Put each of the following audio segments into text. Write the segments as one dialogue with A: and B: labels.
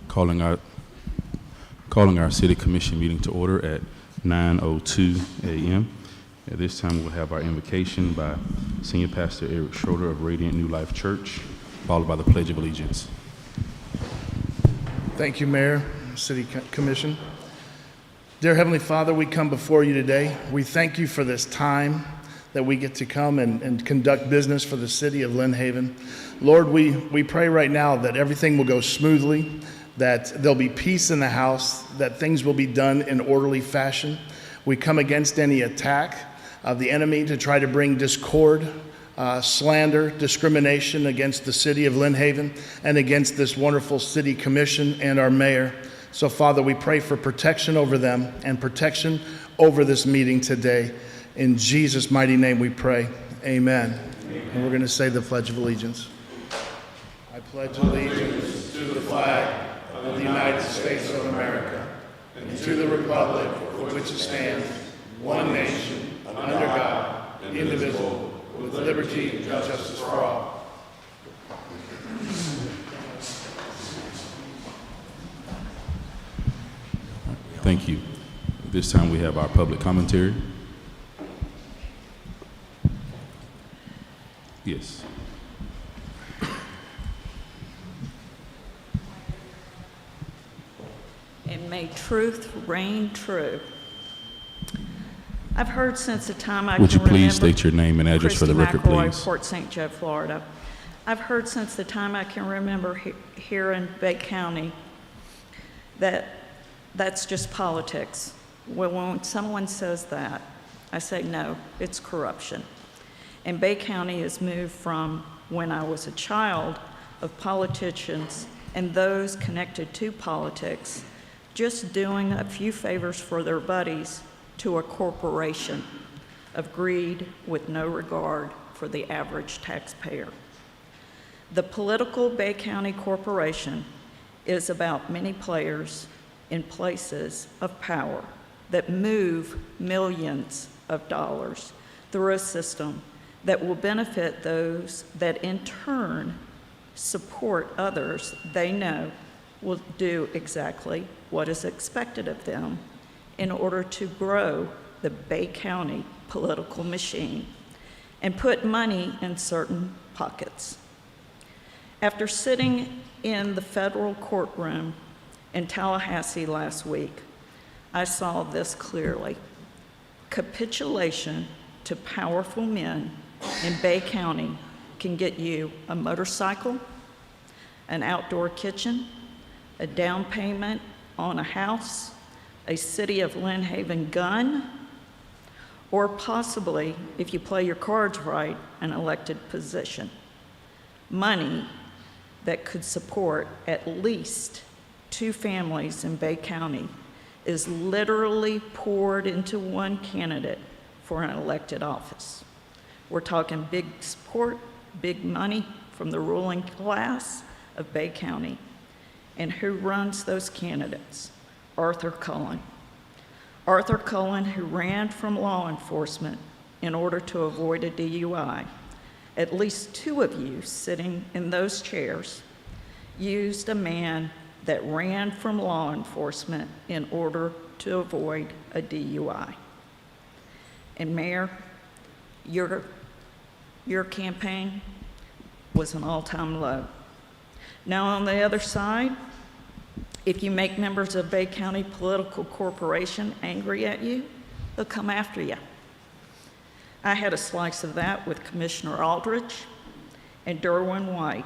A: calling our City Commission meeting to order at 9:02 a.m. At this time, we'll have our invocation by Senior Pastor Eric Schroeder of Radiant New Life Church, followed by the Pledge of Allegiance.
B: Thank you, Mayor, City Commission. Dear Heavenly Father, we come before you today. We thank you for this time that we get to come and conduct business for the city of Lynn Haven. Lord, we pray right now that everything will go smoothly, that there'll be peace in the house, that things will be done in orderly fashion. We come against any attack of the enemy to try to bring discord, slander, discrimination against the city of Lynn Haven and against this wonderful city commission and our mayor. So, Father, we pray for protection over them and protection over this meeting today. In Jesus' mighty name we pray. Amen. Amen. And we're going to say the Pledge of Allegiance. I pledge allegiance to the flag of the United States of America and to the republic for which it stands, one nation, under God, indivisible, with liberty and justice for all.
A: Thank you. This time we have our public commentary. Yes.
C: And may truth reign true. I've heard since the time I can remember.
A: Would you please state your name and address for the record, please?
C: Port St. Joe, Florida. I've heard since the time I can remember here in Bay County that that's just politics. Well, when someone says that, I say, no, it's corruption. And Bay County has moved from when I was a child of politicians and those connected to politics just doing a few favors for their buddies to a corporation of greed with no regard for the average taxpayer. The political Bay County Corporation is about many players in places of power that move millions of dollars through a system that will benefit those that in turn support others they know will do exactly what is expected of them in order to grow the Bay County political machine and put money in certain pockets. After sitting in the federal courtroom in Tallahassee last week, I saw this clearly. Capitulation to powerful men in Bay County can get you a motorcycle, an outdoor kitchen, a down payment on a house, a City of Lynn Haven gun, or possibly, if you play your cards right, an elected position. Money that could support at least 2 families in Bay County is literally poured into one candidate for an elected office. We're talking big support, big money from the ruling class of Bay County. And who runs those candidates? Arthur Cullen. Arthur Cullen, who ran from law enforcement in order to avoid a DUI. At least 2 of you sitting in those chairs used a man that ran from law enforcement in order to avoid a DUI. And Mayor, your campaign was an all-time low. Now on the other side, if you make members of Bay County Political Corporation angry at you, they'll come after you. I had a slice of that with Commissioner Aldrich and Derwin White,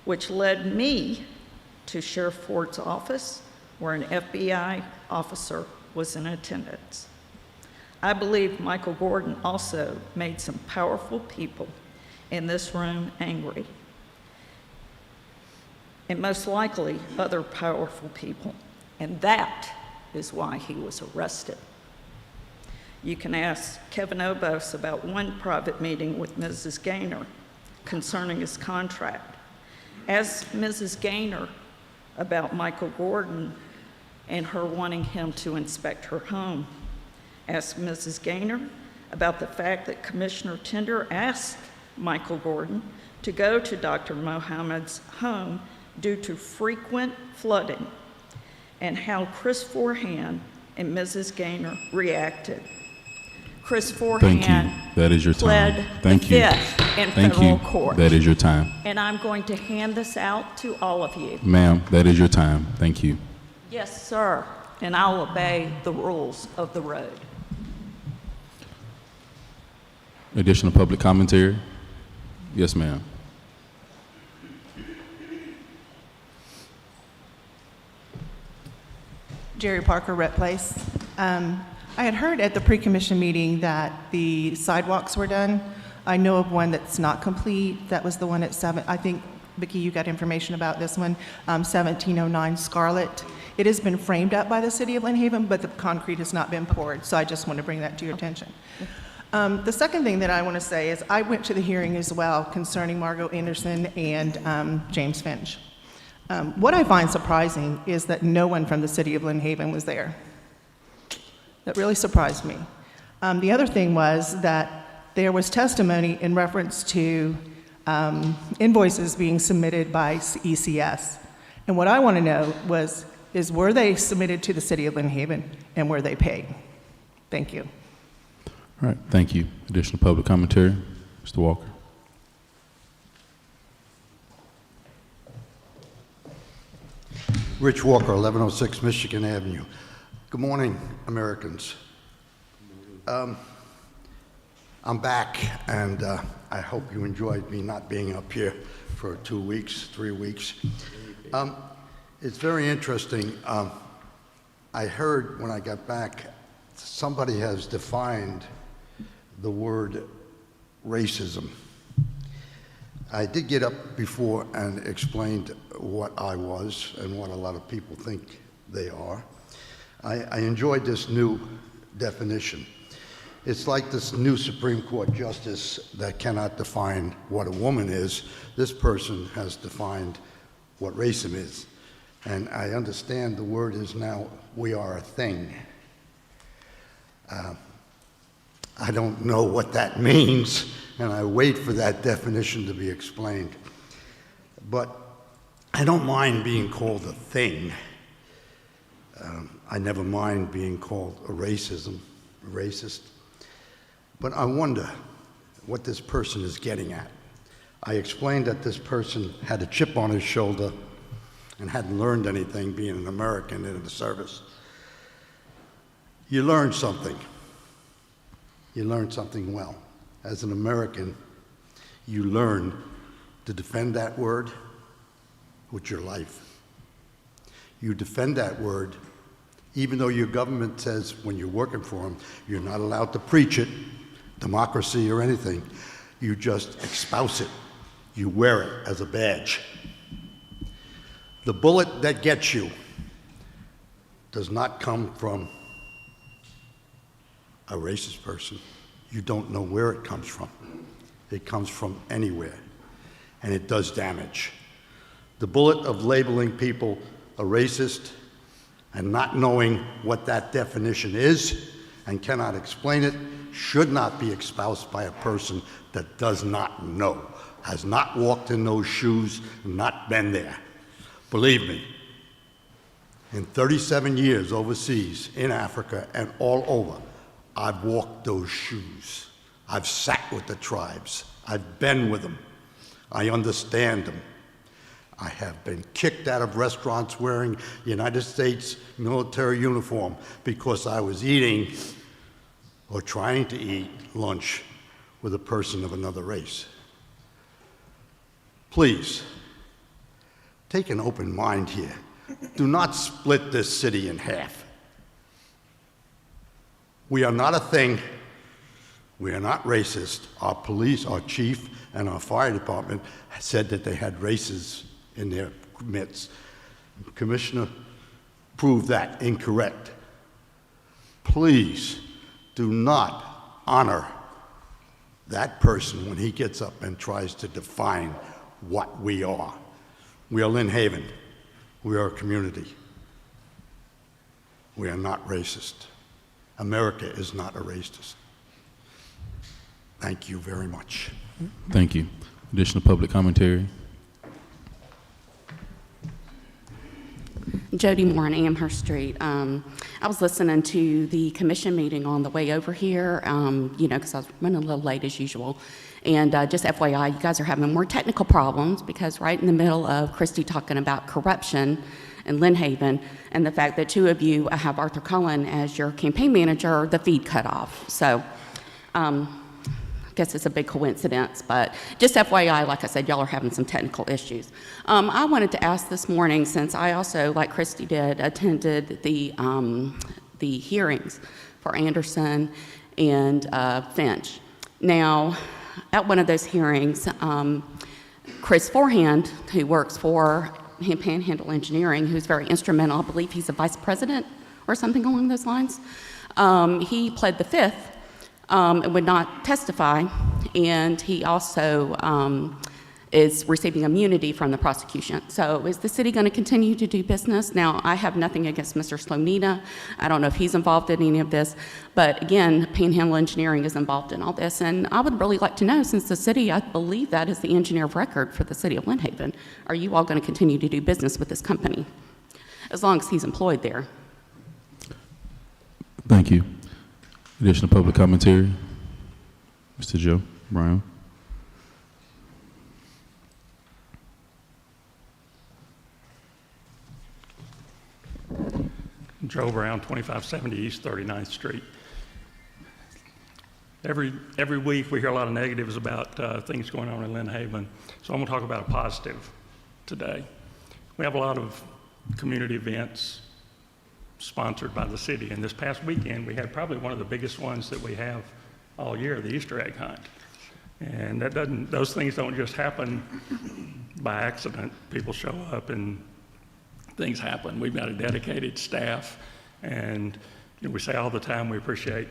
C: which led me to Sheriff Ford's office, where an FBI officer was in attendance. I believe Michael Gordon also made some powerful people in this room angry, and most likely other powerful people, and that is why he was arrested. You can ask Kevin Obos about one private meeting with Mrs. Gaynor concerning his contract. Ask Mrs. Gaynor about Michael Gordon and her wanting him to inspect her home. Ask Mrs. Gaynor about the fact that Commissioner Tender asked Michael Gordon to go to Dr. Mohammed's home due to frequent flooding, and how Chris Forehand and Mrs. Gaynor reacted. Chris
A: Thank
C: Forehand
A: you. That is your
C: pled
A: time.
C: the
A: Thank you.
C: fifth in
A: Thank
C: federal
A: you.
C: court.
A: That is your time.
C: And I'm going to hand this out to all of you.
A: Ma'am, that is your time. Thank you.
C: Yes, sir, and I'll obey the rules of the road.
A: Additional public commentary? Yes, ma'am.
D: Jerry Parker, Rhett Place. I had heard at the pre-commission meeting that the sidewalks were done. I know of one that's not complete. That was the one at 7, I think, Vicki, you got information about this one, 1709 Scarlet. It has been framed up by the city of Lynn Haven, but the concrete has not been poured, so I just want to bring that to your attention. The second thing that I want to say is I went to the hearing as well concerning Margot Anderson and James Finch. What I find surprising is that no one from the city of Lynn Haven was there. That really surprised me. The other thing was that there was testimony in reference to invoices being submitted by ECS. And what I want to know is were they submitted to the city of Lynn Haven and were they paid? Thank you.
A: All right, thank you. Additional public commentary? Mr. Walker.
E: Rich Walker, 1106 Michigan Avenue. Good morning, Americans. I'm back, and I hope you enjoyed me not being up here for 2 weeks, 3 weeks. It's very interesting. I heard when I got back, somebody has defined the word racism. I did get up before and explained what I was and what a lot of people think they are. I enjoyed this new definition. It's like this new Supreme Court justice that cannot define what a woman is. This person has defined what racism is. And I understand the word is now, we are a thing. I don't know what that means, and I wait for that definition to be explained. But I don't mind being called a thing. I never mind being called a racist. But I wonder what this person is getting at. I explained that this person had a chip on his shoulder and hadn't learned anything being an American in the service. You learn something. You learn something well. As an American, you learn to defend that word with your life. You defend that word even though your government says when you're working for them, you're not allowed to preach it, democracy or anything. You just espouse it. You wear it as a badge. The bullet that gets you does not come from a racist person. You don't know where it comes from. It comes from anywhere, and it does damage. The bullet of labeling people a racist and not knowing what that definition is and cannot explain it should not be espoused by a person that does not know, has not walked in those shoes, not been there. Believe me, in 37 years overseas, in Africa and all over, I've walked those shoes. I've sat with the tribes. I've been with them. I understand them. I have been kicked out of restaurants wearing United States military uniform because I was eating or trying to eat lunch with a person of another race. Please, take an open mind here. Do not split this city in half. We are not a thing. We are not racist. Our police, our chief, and our fire department said that they had races in their midst. Commissioner proved that incorrect. Please do not honor that person when he gets up and tries to define what we are. We are Lynn Haven. We are a community. We are not racist. America is not a racist. Thank you very much.
A: Thank you. Additional public commentary?
F: Jody Moore on Amherst Street. I was listening to the commission meeting on the way over here, because I was running a little late as usual. And just FYI, you guys are having more technical problems because right in the middle of Christy talking about corruption in Lynn Haven and the fact that two of you have Arthur Cullen as your campaign manager, the feed cut off. So I guess it's a big coincidence, but just FYI, like I said, y'all are having some technical issues. I wanted to ask this morning, since I also, like Christy did, attended the hearings for Anderson and Finch. Now, at one of those hearings, Chris Forehand, who works for Panhandle Engineering, who's very instrumental, I believe he's a vice president or something along those lines, he pled the fifth and would not testify, and he also is receiving immunity from the prosecution. So is the city going to continue to do business? Now, I have nothing against Mr. Slonina. I don't know if he's involved in any of this, but again, Panhandle Engineering is involved in all this, and I would really like to know, since the city, I believe that is the engineer of record for the city of Lynn Haven, are you all going to continue to do business with this company, as long as he's employed there?
A: Thank you. Additional public commentary? Mr. Joe Brown.
G: Joe Brown, 2570 East 39th Street. Every week we hear a lot of negatives about things going on in Lynn Haven, so I'm going to talk about a positive today. We have a lot of community events sponsored by the city, and this past weekend we had probably one of the biggest ones that we have all year, the Easter egg hunt. And those things don't just happen by accident. People show up and things happen. We've got a dedicated staff, and we say all the time we appreciate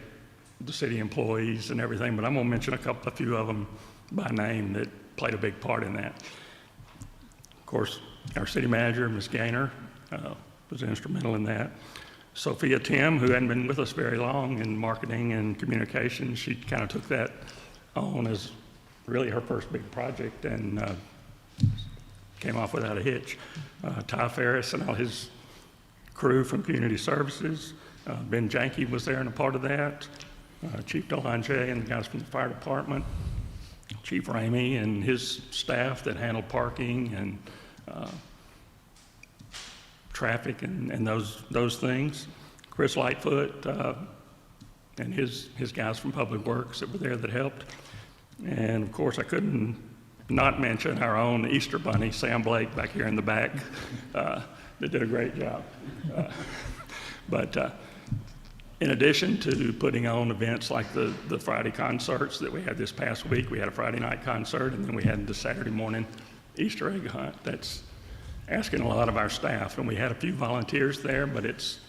G: the city employees and everything, but I'm going to mention a few of them by name that played a big part in that. Of course, our city manager, Ms. Gaynor, was instrumental in that. Sophia Tim, who hadn't been with us very long in marketing and communications, she kind of took that on as really her first big project, and came off without a hitch. Ty Ferris and all his crew from Community Services. Ben Janke was there and a part of that. Chief Delanger and the guys from the fire department. Chief Ramey and his staff that handled parking and traffic and those things. Chris Lightfoot and his guys from Public Works that were there that helped. And of course I couldn't not mention our own Easter Bunny, Sam Blake, back here in the back, that did a great job. But in addition to putting on events like the Friday concerts that we had this past week, we had a Friday night concert, and then we had the Saturday morning Easter egg hunt. That's asking a lot of our staff, and we had a few volunteers there, but it's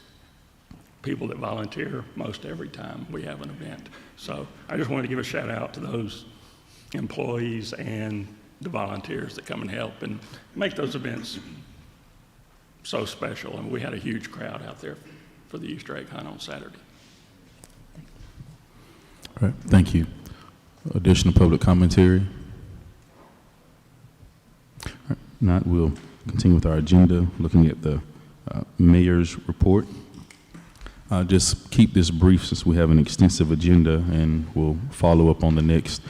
G: people that volunteer most every time we have an event. So I just wanted to give a shout out to those employees and the volunteers that come and help and make those events so special. And we had a huge crowd out there for the Easter egg hunt on Saturday.
A: All right, thank you. Additional public commentary? All right, not, we'll continue with our agenda, looking at the mayor's report. Just keep this brief since we have an extensive agenda, and we'll follow up on the next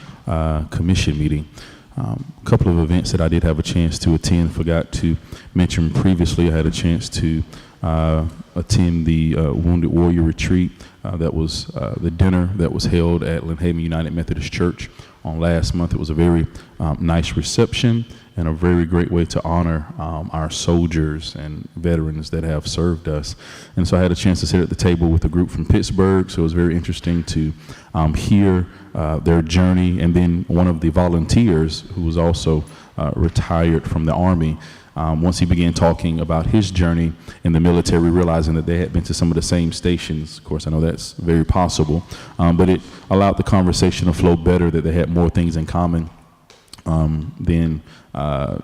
A: commission meeting. A couple of events that I did have a chance to attend, forgot to mention previously. I had a chance to attend the Wounded Warrior Retreat. That was the dinner that was held at Lynn Haven United Methodist Church on last month. It was a very nice reception and a very great way to honor our soldiers and veterans that have served us. And so I had a chance to sit at the table with a group from Pittsburgh, so it was very interesting to hear their journey. And then one of the volunteers, who was also retired from the Army, once he began talking about his journey in the military, realizing that they had been to some of the same stations. Of course, I know that's very possible, but it allowed the conversation to flow better, that they had more things in common than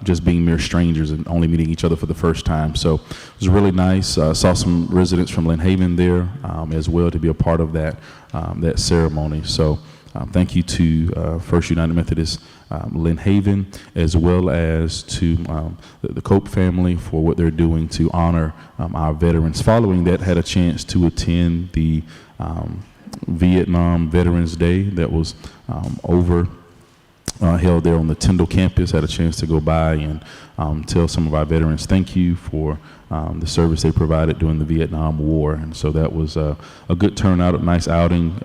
A: just being mere strangers and only meeting each other for the first time. So it was really nice. Saw some residents from Lynn Haven there as well to be a part of that ceremony. So thank you to First United Methodist Lynn Haven, as well as to the Cope family for what they're doing to honor our veterans. Following that, had a chance to attend the Vietnam Veterans Day that was held there on the Tyndall campus. Had a chance to go by and tell some of our veterans thank you for the service they provided during the Vietnam War. And so that was a good turnout, a nice outing.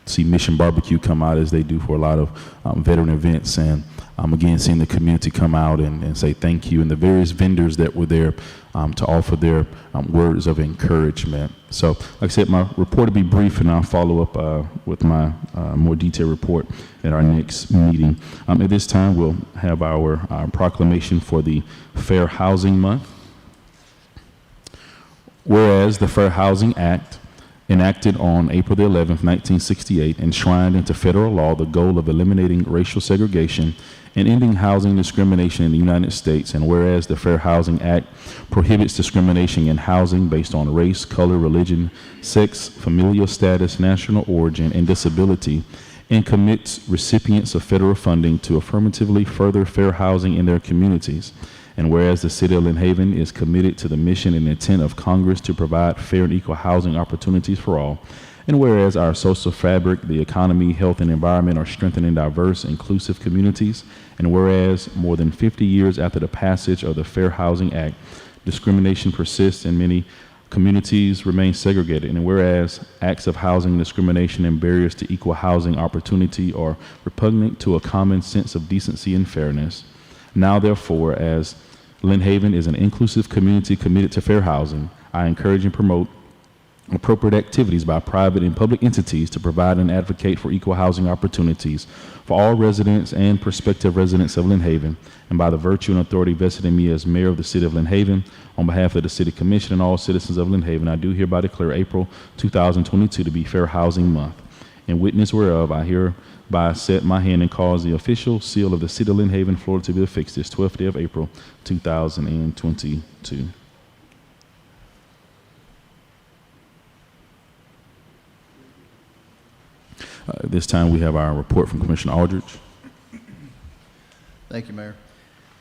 A: See Mission Barbecue come out as they do for a lot of veteran events, and again seeing the community come out and say thank you, and the various vendors that were there to offer their words of encouragement. So like I said, my report will be brief, and I'll follow up with my more detailed report at our next meeting. At this time, we'll have our proclamation for the Fair Housing Month. Whereas the Fair Housing Act, enacted on April the 11th, 1968, enshrined into federal law the goal of eliminating racial segregation and ending housing discrimination in the United States. And whereas the Fair Housing Act prohibits discrimination in housing based on race, color, religion, sex, familial status, national origin, and disability, and commits recipients of federal funding to affirmatively further fair housing in their communities. And whereas the City of Lynn Haven is committed to the mission and intent of Congress to provide fair and equal housing opportunities for all, and whereas our social fabric, the economy, health, and environment are strengthening diverse, inclusive communities, and whereas more than 50 years after the passage of the Fair Housing Act, discrimination persists and many communities remain segregated, and whereas acts of housing discrimination and barriers to equal housing opportunity are repugnant to a common sense of decency and fairness, now therefore, as Lynn Haven is an inclusive community committed to fair housing, I encourage and promote appropriate activities by private and public entities to provide and advocate for equal housing opportunities for all residents and prospective residents of Lynn Haven, and by the virtue and authority vested in me as mayor of the City of Lynn Haven, on behalf of the City Commission and all citizens of Lynn Haven, I do hereby declare April 2022 to be Fair Housing Month. In witness whereof, I hereby set my hand and cause the official seal of the City of Lynn Haven, Florida, to be affixed this 12th day of April 2022. At this time, we have our report from Commissioner Aldridge.
H: Thank you, Mayor.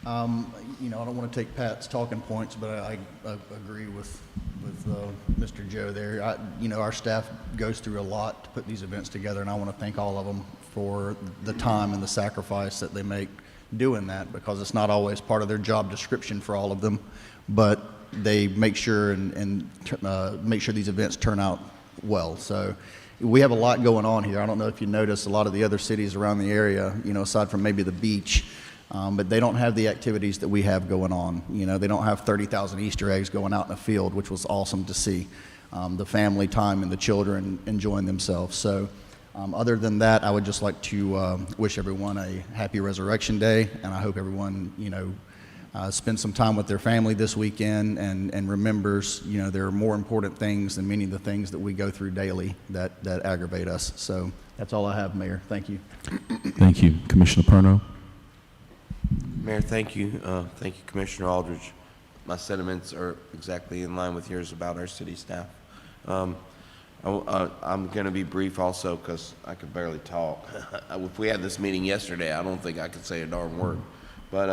H: I don't want to take Pat's talking points, but I agree with Mr. Joe there. Our staff goes through a lot to put these events together, and I want to thank all of them for the time and the sacrifice that they make doing that, because it's not always part of their job description for all of them, but they make sure and make sure these events turn out well. So we have a lot going on here. I don't know if you notice a lot of the other cities around the area, aside from maybe the beach, but they don't have the activities that we have going on. They don't have 30,000 Easter eggs going out in the field, which was awesome to see. The family time and the children enjoying themselves. So other than that, I would just like to wish everyone a happy Resurrection Day, and I hope everyone, spends some time with their family this weekend and remembers, there are more important things than many of the things that we go through daily that aggravate us. So that's all I have, Mayor. Thank you.
A: Thank you. Commissioner Perno.
I: Mayor, thank you. Thank you, Commissioner Aldridge. My sentiments are exactly in line with yours about our city staff. I'm going to be brief also because I could barely talk. If we had this meeting yesterday, I don't think I could say a darn word. But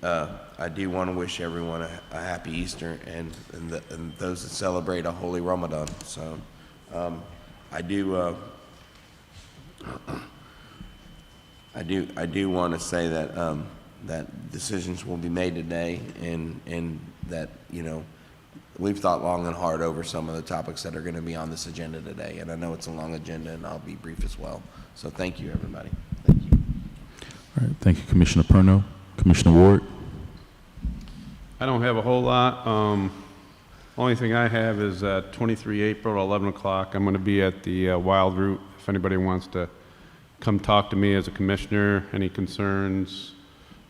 I: I do want to wish everyone a happy Easter and those that celebrate a holy Ramadan. So I do want to say that that decisions will be made today, and that we've thought long and hard over some of the topics that are going to be on this agenda today. And I know it's a long agenda, and I'll be brief as well. So thank you, everybody. Thank you.
A: All right. Thank you, Commissioner Perno. Commissioner Ward.
J: I don't have a whole lot. Only thing I have is 23 April, 11 o'clock. I'm going to be at the Wild Root. If anybody wants to come talk to me as a commissioner, any concerns,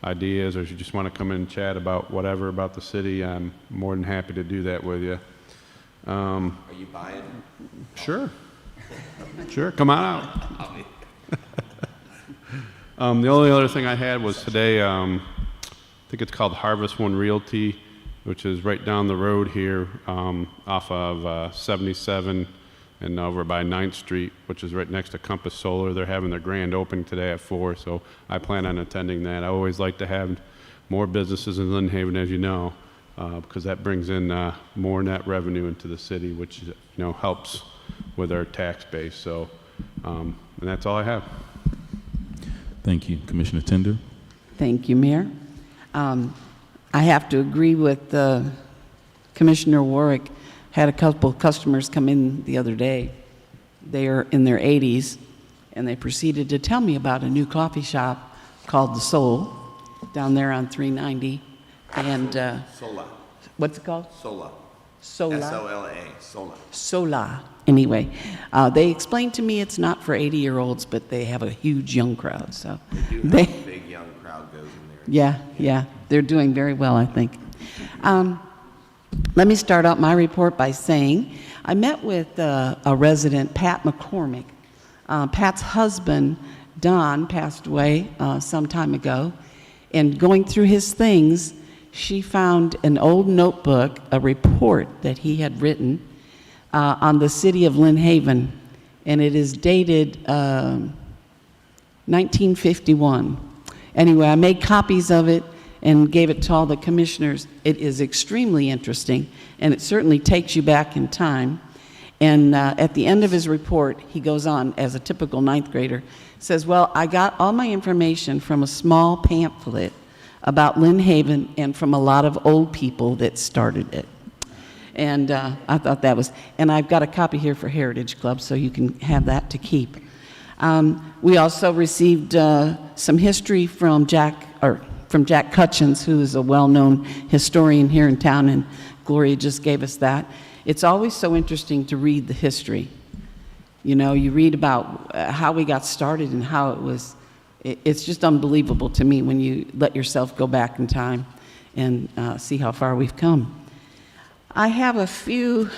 J: ideas, or if you just want to come in and chat about whatever about the city, I'm more than happy to do that with you.
I: Are you buying?
J: Sure. Sure, come on out. The only other thing I had was today, I think it's called Harvest One Realty, which is right down the road here off of 77 and over by 9th Street, which is right next to Compass Solar. They're having their grand opening today at 4, so I plan on attending that. I always like to have more businesses in Lynn Haven, as you know, because that brings in more net revenue into the city, which helps with our tax base. So, and that's all I have.
A: Thank you. Commissioner Tender?
K: Thank you, Mayor. I have to agree with Commissioner Warwick. Had a couple customers come in the other day. They are in their 80s, and they proceeded to tell me about a new coffee shop called The Soul down there on 390. And
I: Sola.
K: what's it called?
I: Sola.
K: Sola.
I: S-O-L-A. Sola.
K: Sola. Anyway, they explained to me it's not for 80-year-olds, but they have a huge young crowd. So
I: They do have a big young crowd goes in there.
K: yeah, they're doing very well, I think. Let me start out my report by saying I met with a resident, Pat McCormick. Pat's husband, Don, passed away some time ago, and going through his things, she found an old notebook, a report that he had written on the city of Lynn Haven, and it is dated 1951. Anyway, I made copies of it and gave it to all the commissioners. It is extremely interesting, and it certainly takes you back in time. And at the end of his report, he goes on, as a typical ninth grader, says, well, I got all my information from a small pamphlet about Lynn Haven and from a lot of old people that started it. And I thought that was, and I've got a copy here for Heritage Club, so you can have that to keep. We also received some history from Jack Cutchins, who is a well-known historian here in town, and Gloria just gave us that. It's always so interesting to read the history. You know, you read about how we got started and how it was. It's just unbelievable to me when you let yourself go back in time and see how far we've come. I have a few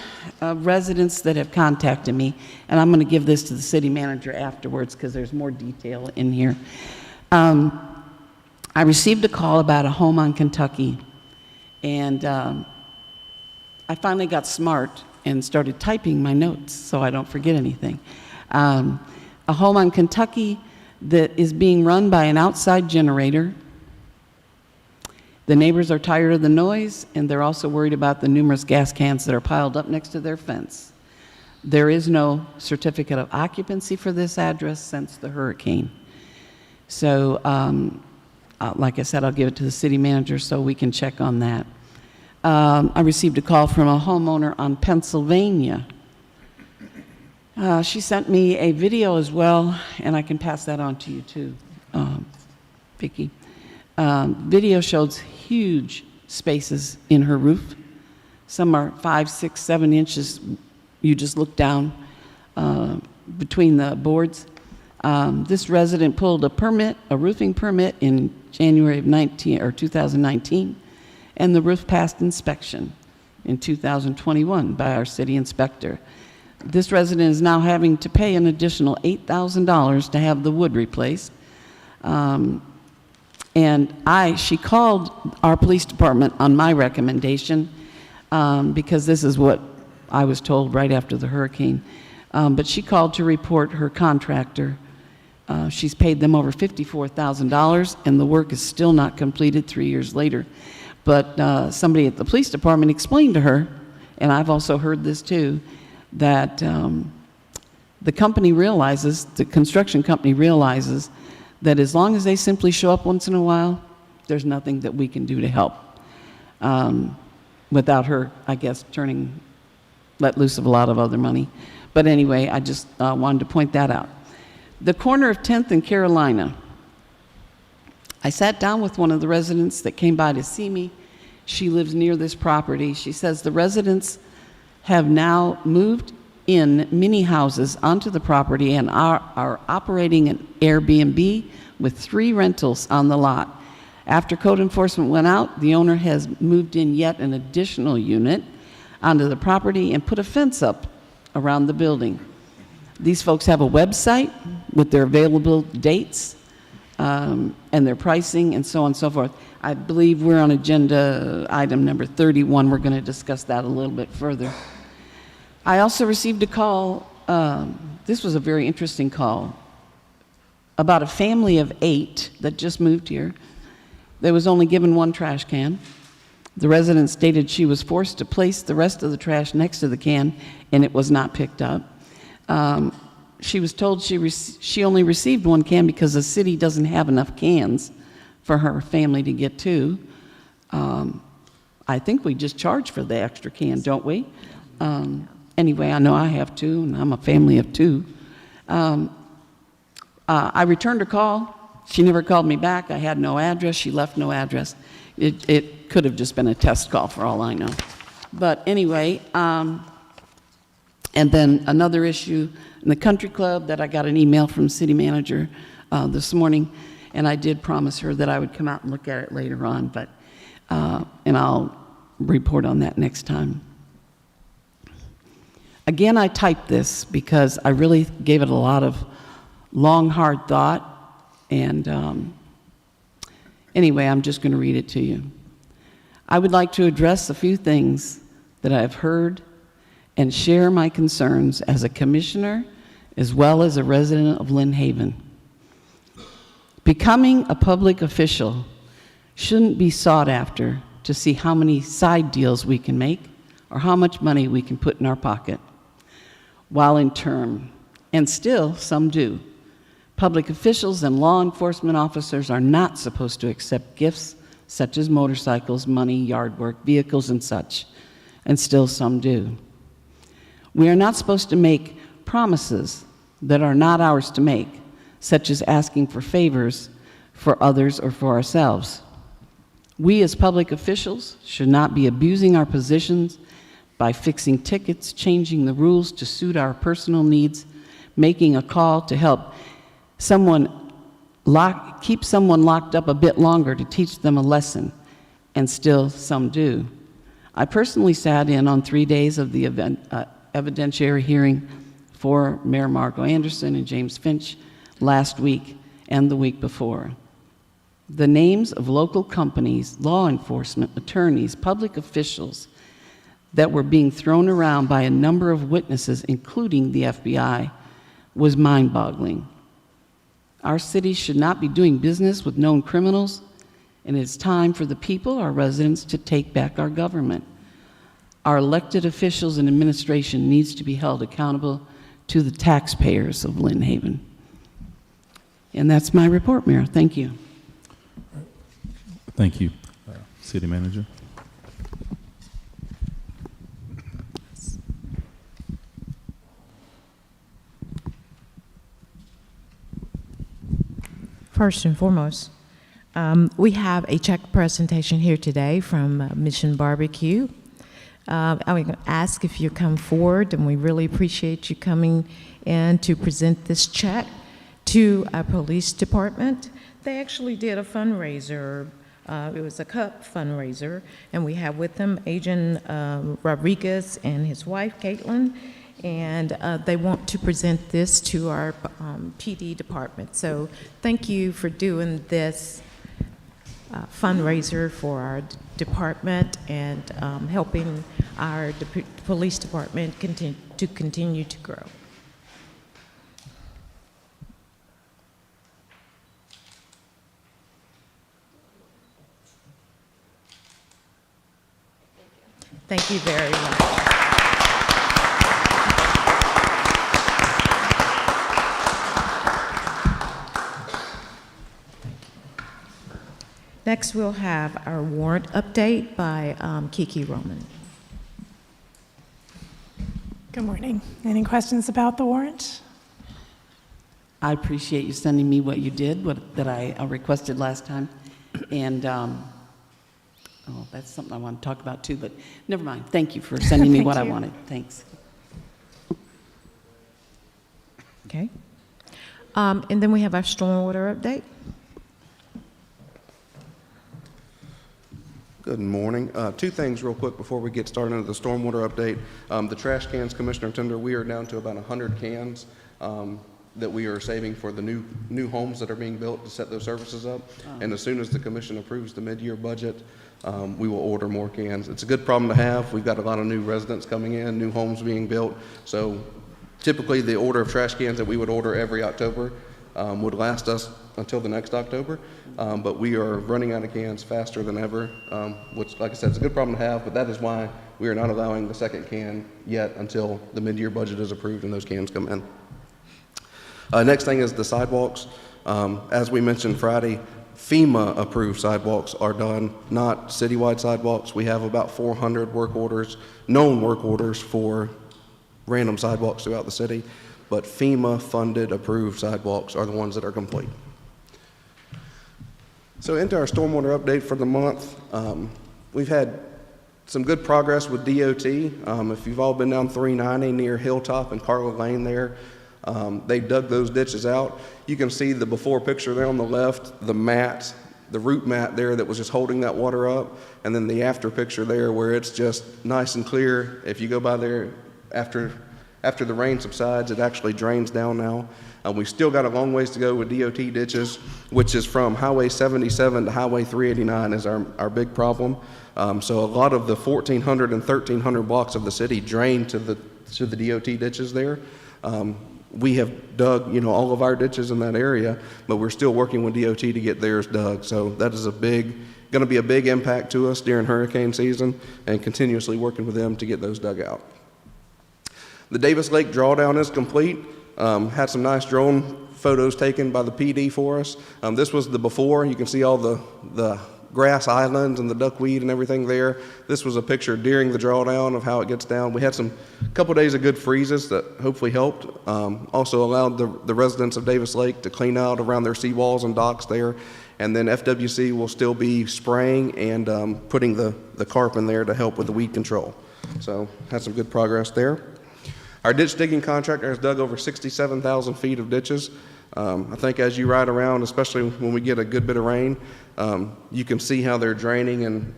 K: residents that have contacted me, and I'm going to give this to the city manager afterwards because there's more detail in here. I received a call about a home on Kentucky, and I finally got smart and started typing my notes so I don't forget anything. A home on Kentucky that is being run by an outside generator. The neighbors are tired of the noise, and they're also worried about the numerous gas cans that are piled up next to their fence. There is no certificate of occupancy for this address since the hurricane. So, like I said, I'll give it to the city manager so we can check on that. I received a call from a homeowner on Pennsylvania. She sent me a video as well, and I can pass that on to you too, Vicki. Video shows huge spaces in her roof. Some are 5, 6, 7 inches. You just look down between the boards. This resident pulled a roofing permit in January of 2019, and the roof passed inspection in 2021 by our city inspector. This resident is now having to pay an additional $8,000 to have the wood replaced. She called our police department on my recommendation because this is what I was told right after the hurricane. But she called to report her contractor. She's paid them over $54,000, and the work is still not completed 3 years later. But somebody at the police department explained to her, and I've also heard this too, that the construction company realizes that as long as they simply show up once in a while, there's nothing that we can do to help without her, I guess, let loose of a lot of other money. But anyway, I just wanted to point that out. The corner of 10th and Carolina. I sat down with one of the residents that came by to see me. She lives near this property. She says the residents have now moved in mini houses onto the property and are operating an Airbnb with 3 rentals on the lot. After code enforcement went out, the owner has moved in yet an additional unit onto the property and put a fence up around the building. These folks have a website with their available dates and their pricing and so on and so forth. I believe we're on agenda item number 31. We're going to discuss that a little bit further. I also received a call This was a very interesting call about a family of 8 that just moved here. They was only given 1 trash can. The resident stated she was forced to place the rest of the trash next to the can, and it was not picked up. She was told she only received 1 can because the city doesn't have enough cans for her family to get to. I think we just charge for the extra can, don't we? Anyway, I know I have 2, and I'm a family of 2. I returned her call. She never called me back. I had no address. She left no address. It could have just been a test call for all I know. But anyway, and then another issue in the country club that I got an email from city manager this morning, and I did promise her that I would come out and look at it later on, but and I'll report on that next time. Again, I typed this because I really gave it a lot of long, hard thought, and anyway, I'm just going to read it to you. I would like to address a few things that I have heard and share my concerns as a commissioner as well as a resident of Lynn Haven. Becoming a public official shouldn't be sought after to see how many side deals we can make or how much money we can put in our pocket while in term, and still some do. Public officials and law enforcement officers are not supposed to accept gifts such as motorcycles, money, yard work, vehicles, and such, and still some do. We are not supposed to make promises that are not ours to make, such as asking for favors for others or for ourselves. We as public officials should not be abusing our positions by fixing tickets, changing the rules to suit our personal needs, making a call to help keep someone locked up a bit longer to teach them a lesson, and still some do. I personally sat in on 3 days of the evidentiary hearing for Mayor Margo Anderson and James Finch last week and the week before. The names of local companies, law enforcement, attorneys, public officials that were being thrown around by a number of witnesses, including the FBI, was mind-boggling. Our city should not be doing business with known criminals, and it's time for the people, our residents, to take back our government. Our elected officials and administration needs to be held accountable to the taxpayers of Lynn Haven. And that's my report, Mayor. Thank you.
A: Thank you. City Manager.
L: First and foremost, we have a check presentation here today from Mission Barbecue. I would ask if you come forward, and we really appreciate you coming in to present this check to our police department. They actually did a fundraiser. It was a cup fundraiser, and we have with them Agent Rodriguez and his wife, Caitlin, and they want to present this to our PD department. So thank you for doing this fundraiser for our department and helping our police department continue to grow. Thank you very much. Next, we'll have our warrant update by Kiki Roman.
M: Good morning. Any questions about the warrant?
K: I appreciate you sending me what you did, that I requested last time. And, oh, that's something I want to talk about too, but never mind. Thank you for sending me what I wanted. Thanks.
L: Okay. And then we have our stormwater update.
N: Good morning. 2 things real quick before we get started into the stormwater update. The trash cans, Commissioner Tender, we are down to about 100 cans that we are saving for the new homes that are being built to set those services up. And as soon as the commission approves the mid-year budget, we will order more cans. It's a good problem to have. We've got a lot of new residents coming in, new homes being built. So Typically, the order of trash cans that we would order every October would last us until the next October, but we are running out of cans faster than ever, which, like I said, is a good problem to have, but that is why we are not allowing the second can yet until the mid-year budget is approved and those cans come in. Next thing is the sidewalks. As we mentioned Friday, FEMA-approved sidewalks are done, not citywide sidewalks. We have about 400 work orders, known work orders for random sidewalks throughout the city, but FEMA-funded approved sidewalks are the ones that are complete. So into our stormwater update for the month, we've had some good progress with DOT. If you've all been down 390 near Hilltop and Carla Lane there, they dug those ditches out. You can see the before picture there on the left, the mat, the root mat there that was just holding that water up, and then the after picture there where it's just nice and clear. If you go by there after the rain subsides, it actually drains down now. We've still got a long ways to go with DOT ditches, which is from Highway 77 to Highway 389 is our big problem. So a lot of the 1,400 and 1,300 blocks of the city drain to the DOT ditches there. We have dug, all of our ditches in that area, but we're still working with DOT to get theirs dug. So that is going to be a big impact to us during hurricane season, and continuously working with them to get those dug out. The Davis Lake drawdown is complete. Had some nice drone photos taken by the PD for us. This was the before. You can see all the grass islands and the duckweed and everything there. This was a picture during the drawdown of how it gets down. We had a couple days of good freezes that hopefully helped. Also allowed the residents of Davis Lake to clean out around their seawalls and docks there. And then FWC will still be spraying and putting the carp in there to help with the weed control. So had some good progress there. Our ditch digging contractor has dug over 67,000 feet of ditches. I think as you ride around, especially when we get a good bit of rain, you can see how they're draining, and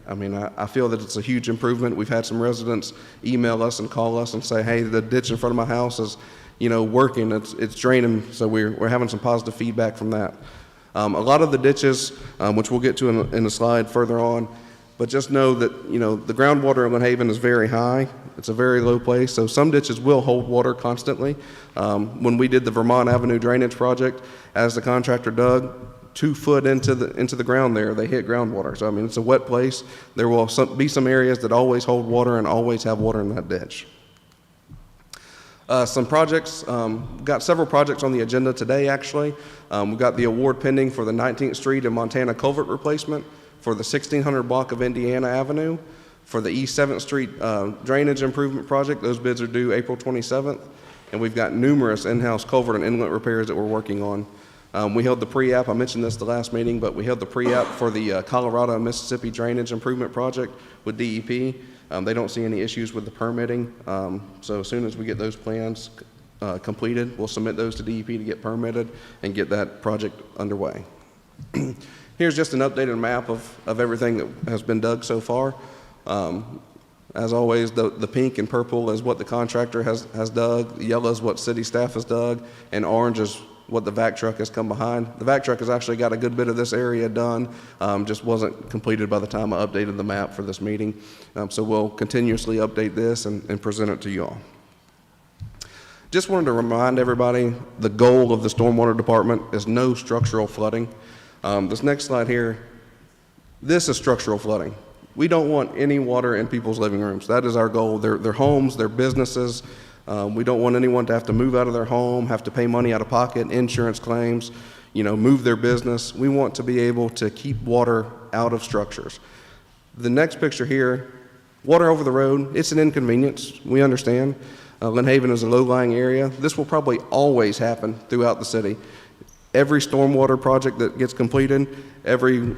N: I feel that it's a huge improvement. We've had some residents email us and call us and say, hey, the ditch in front of my house is, working, it's draining, so we're having some positive feedback from that. A lot of the ditches, which we'll get to in a slide further on, but just know that, the groundwater in Lynn Haven is very high. It's a very low place, so some ditches will hold water constantly. When we did the Vermont Avenue drainage project, as the contractor dug 2 foot into the ground there, they hit groundwater. So, it's a wet place. There will be some areas that always hold water and always have water in that ditch. Some projects, got several projects on the agenda today, actually. We've got the award pending for the 19th Street and Montana culvert replacement, for the 1600 block of Indiana Avenue, for the East 7th Street drainage improvement project. Those bids are due April 27th. And we've got numerous in-house culvert and inlet repairs that we're working on. We held the pre-app, I mentioned this the last meeting, but we held the pre-app for the Colorado and Mississippi drainage improvement project with DEP. They don't see any issues with the permitting. So as soon as we get those plans completed, we'll submit those to DEP to get permitted and get that project underway. Here's just an updated map of everything that has been dug so far. As always, the pink and purple is what the contractor has dug, the yellow is what city staff has dug, and orange is what the vac truck has come behind. The vac truck has actually got a good bit of this area done, just wasn't completed by the time I updated the map for this meeting. So we'll continuously update this and present it to you all. Just wanted to remind everybody, the goal of the Stormwater Department is no structural flooding. This next slide here, this is structural flooding. We don't want any water in people's living rooms. That is our goal. Their homes, their businesses. We don't want anyone to have to move out of their home, have to pay money out of pocket, insurance claims, move their business. We want to be able to keep water out of structures. The next picture here, water over the road, it's an inconvenience. We understand. Lynn Haven is a low-lying area. This will probably always happen throughout the city. Every stormwater project that gets completed, every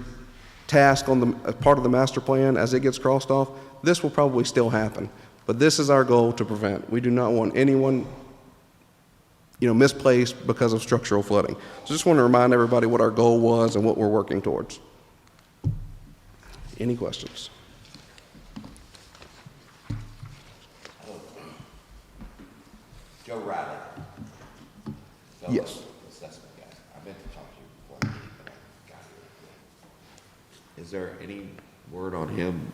N: task on the part of the master plan as it gets crossed off, this will probably still happen. But this is our goal to prevent. We do not want anyone, misplaced because of structural flooding. So just want to remind everybody what our goal was and what we're working towards. Any questions?
I: Joe Riley.
N: Yes.
I: Assessment guy. I meant to talk to you before, but I got here. Is there any word on him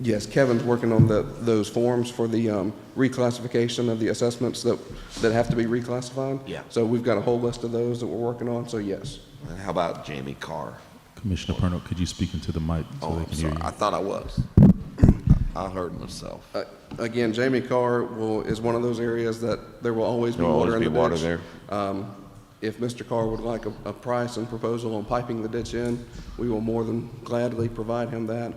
N: Yes, Kevin's working on those forms for the reclassification of the assessments that have to be reclassified.
I: Yeah.
N: So we've got a whole list of those that we're working on, so yes.
I: And how about Jamie Carr?
A: Commissioner Pernell, could you speak into the mic so
I: Oh,
A: they
I: I'm
A: can hear
I: sorry.
A: you?
I: I thought I was. I heard myself.
N: Again, Jamie Carr is one of those areas that there will always be
I: There'll
N: water
I: always
N: in
I: be
N: the
I: water
N: ditch.
I: there.
N: If Mr. Carr would like a price and proposal on piping the ditch in, we will more than gladly provide him that.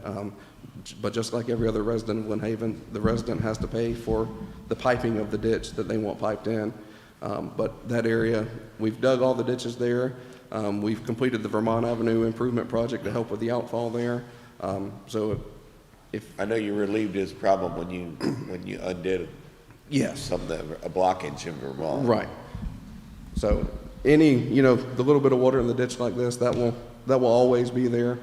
N: But just like every other resident of Lynn Haven, the resident has to pay for the piping of the ditch that they want piped in. But that area, we've dug all the ditches there. We've completed the Vermont Avenue improvement project to help with the outfall there. So if
I: I know you relieved his problem when you undid
N: yes,
I: a blockage in Vermont.
N: right. So the little bit of water in the ditch like this, that will always be there.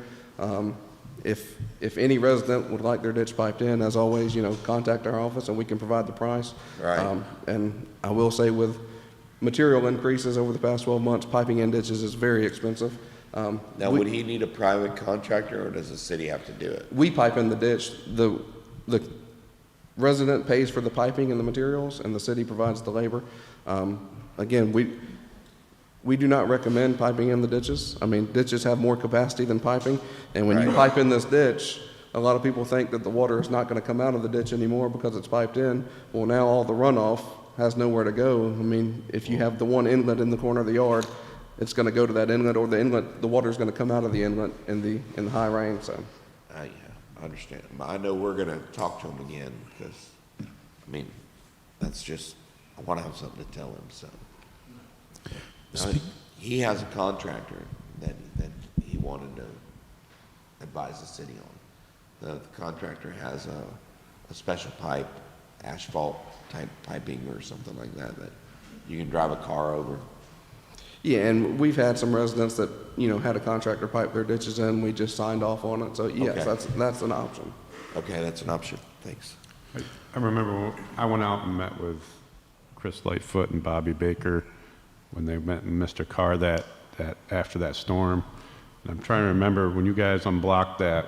N: If any resident would like their ditch piped in, as always, contact our office and we can provide the price.
I: Right.
N: And I will say with material increases over the past 12 months, piping in ditches is very expensive.
I: Now, would he need a private contractor, or does the city have to do it?
N: We pipe in the ditch. The resident pays for the piping and the materials, and the city provides the labor. Again, we do not recommend piping in the ditches. I mean, ditches have more capacity than piping, and when you pipe in this ditch, a lot of people think that the water is not going to come out of the ditch anymore because it's piped in. Well, now all the runoff has nowhere to go. I mean, if you have the one inlet in the corner of the yard, it's going to go to that inlet, or the water is going to come out of the inlet in the high rain. So,
I: Yeah, I understand. I know we're going to talk to him again because, I mean, that's just, I want to have something to tell him. So, he has a contractor that he wanted to advise the city on. The contractor has a special pipe, asphalt type piping or something like that you can drive a car over.
N: yeah, and we've had some residents that had a contractor pipe their ditches in. We just signed off on it. So yes,
I: Okay.
N: that's an option.
I: Okay, that's an option. Thanks.
J: I remember when I went out and met with Chris Lightfoot and Bobby Baker when they met Mr. Carr that after that storm. And I'm trying to remember when you guys unblocked that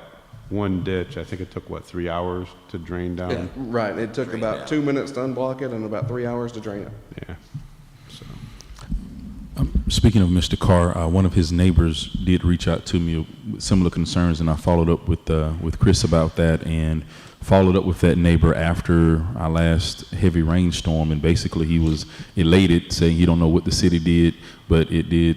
J: one ditch, I think it took, 3 hours to drain down?
N: Yeah, right. It took about 2 minutes to unblock it and about 3 hours to drain it.
J: Yeah. So.
A: Speaking of Mr. Carr, one of his neighbors did reach out to me with similar concerns, and I followed up with Chris about that, and followed up with that neighbor after our last heavy rainstorm, and basically he was elated, saying he don't know what the city did, but it did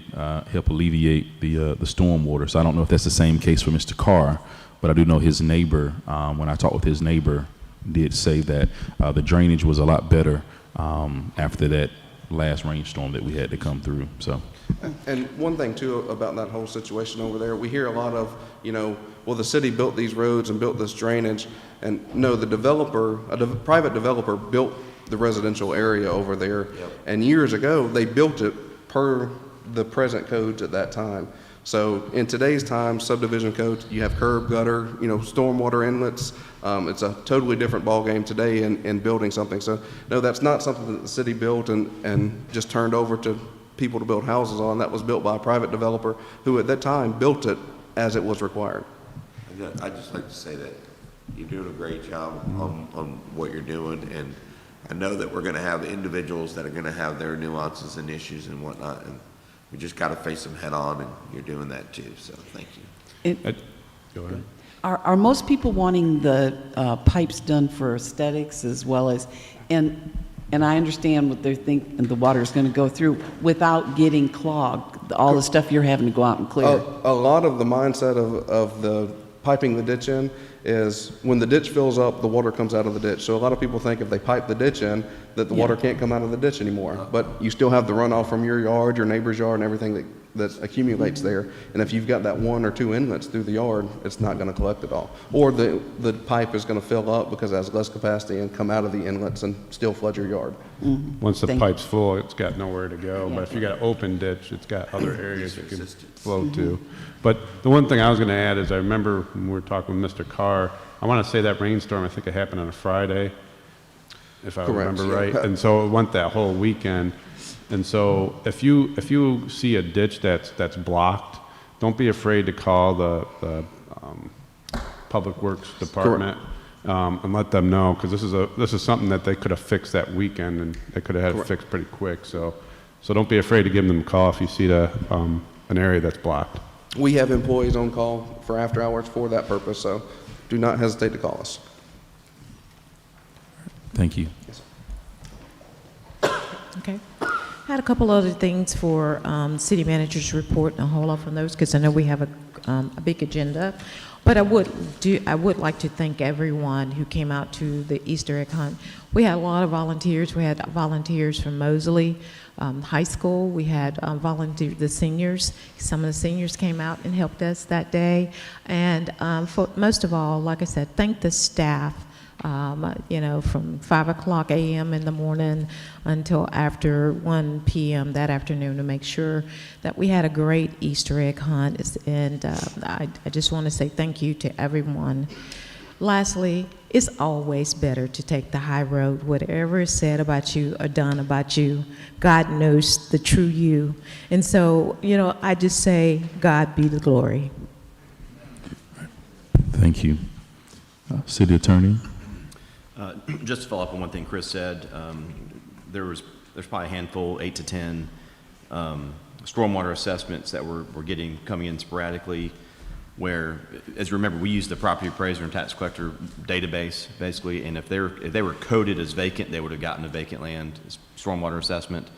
A: help alleviate the stormwater. So I don't know if that's the same case for Mr. Carr, but I do know his neighbor, when I talked with his neighbor, did say that the drainage was a lot better after that last rainstorm that we had to come through. So,
N: and one thing too about that whole situation over there, we hear a lot of, well, the city built these roads and built this drainage, and no, the developer, private developer built the residential area over there, and years ago they built it per the present codes at that time. So in today's time, subdivision codes, you have curb, gutter, stormwater inlets. It's a totally different ballgame today in building something. So no, that's not something that the city built and just turned over to people to build houses on. That was built by a private developer who at that time built it as it was required.
I: I'd just like to say that you're doing a great job on what you're doing, and I know that we're going to have individuals that are going to have their nuances and issues and whatnot, and we just got to face them head on, and you're doing that too, so thank you.
J: Go ahead.
K: Are most people wanting the pipes done for aesthetics as well as, and I understand what they're thinking, the water's going to go through without getting clogged, all the stuff you're having to go out and clear?
N: A lot of the mindset of the piping the ditch in is when the ditch fills up, the water comes out of the ditch. So a lot of people think if they pipe the ditch in, that the water can't come out of the ditch anymore. But you still have the runoff from your yard, your neighbor's yard, and everything that accumulates there. And if you've got that 1 or 2 inlets through the yard, it's not going to collect at all. Or the pipe is going to fill up because it has less capacity and come out of the inlets and still flood your yard.
K: Mm-hmm.
J: Once the pipe's full, it's got nowhere to go. But if you got an open ditch, it's got other areas it can flow to. But the one thing I was going to add is I remember when we were talking with Mr. Carr, I want to say that rainstorm, I think it happened on a Friday, if I remember right. And so it went that whole weekend. And so if you see a ditch that's blocked, don't be afraid to call the Public Works Department. and let them know, because this is something that they could have fixed that weekend, and they could have had it
N: Correct.
J: fixed pretty quick. So don't be afraid to give them a call if you see an area that's blocked.
N: We have employees on call for after hours for that purpose, so do not hesitate to call us.
A: Thank you.
N: Yes, sir.
L: Okay. I had a couple other things for city manager's report, and I'll hold off on those because I know we have a big agenda. But I would like to thank everyone who came out to the Easter egg hunt. We had a lot of volunteers. We had volunteers from Mosley High School. We had the seniors. Some of the seniors came out and helped us that day. And for most of all, like I said, thank the staff. From 5 o'clock a.m. in the morning until after 1 p.m. that afternoon to make sure that we had a great Easter egg hunt. And I just want to say thank you to everyone. Lastly, it's always better to take the high road. Whatever is said about you or done about you, God knows the true you. And so, I just say, God be the glory.
A: Thank you. City Attorney?
O: Just to follow up on one thing Chris said, there's probably a handful, 8 to 10 stormwater assessments that we're getting coming in sporadically, where, as you remember, we use the property appraiser and tax collector database basically, and if they were coded as vacant, they would have gotten a vacant land stormwater assessment.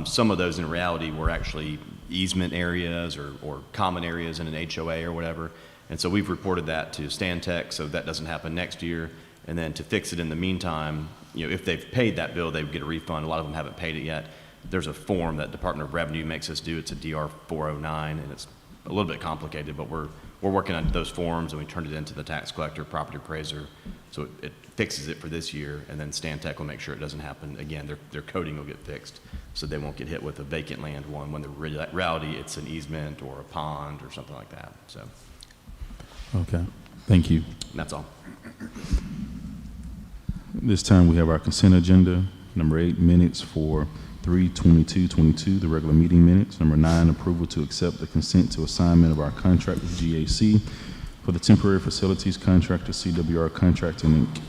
O: Some of those in reality were actually easement areas or common areas in an HOA or whatever, and so we've reported that to Stantec so that doesn't happen next year. And then to fix it in the meantime, if they've paid that bill, they would get a refund. A lot of them haven't paid it yet. There's a form that Department of Revenue makes us do. It's a DR 409, and it's a little bit complicated, but we're working on those forms, and we turned it into the tax collector, property appraiser, so it fixes it for this year, and then Stantec will make sure it doesn't happen again. Their coding will get fixed, so they won't get hit with a vacant land one when the reality it's an easement or a pond or something like that. So.
A: Okay. Thank you.
O: That's all.
A: This time we have our consent agenda. Number 8, minutes for 3/22/22, the regular meeting minutes. Number 9, approval to accept the consent to assignment of our contract with GAC for the temporary facilities contract to CWR Contracting Inc.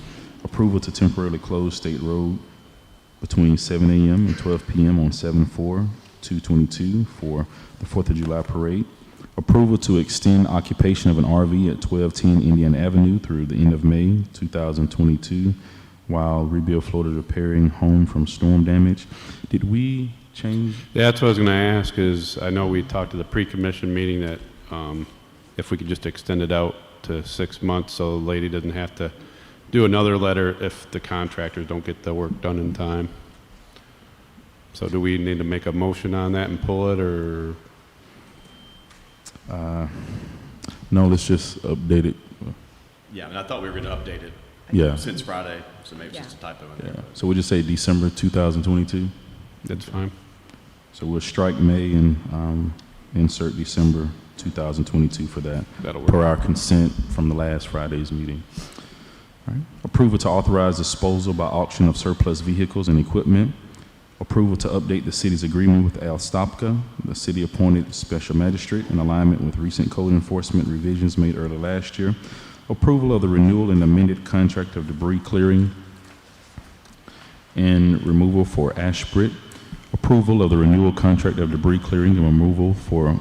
A: Approval to temporarily close State Road between 7 a.m. and 12 p.m. on 7/4/2022 for the 4th of July parade. Approval to extend occupation of an RV at 1210 Indiana Avenue through the end of May 2022 while Rebuild Florida is repairing home from storm damage. Did we change?
J: Yeah, that's what I was going to ask is, I know we talked to the pre-commission meeting that if we could just extend it out to 6 months so the lady doesn't have to do another letter if the contractors don't get the work done in time. So do we need to make a motion on that and pull it, or?
A: No, let's just update it.
O: Yeah, and I thought we were going to update it since Friday, so maybe it's just a typo in there.
A: So we'll just say December 2022?
J: That's fine.
A: So we'll strike May and insert December 2022 for that.
J: That'll work.
A: Per our consent from the last Friday's meeting. All right. Approval to authorize disposal by auction of surplus vehicles and equipment. Approval to update the city's agreement with Al Stopka, the city-appointed special magistrate, in alignment with recent code enforcement revisions made early last year. Approval of the renewal and amended contract of debris clearing and removal for Ashbrit. Approval of the renewal contract of debris clearing and removal for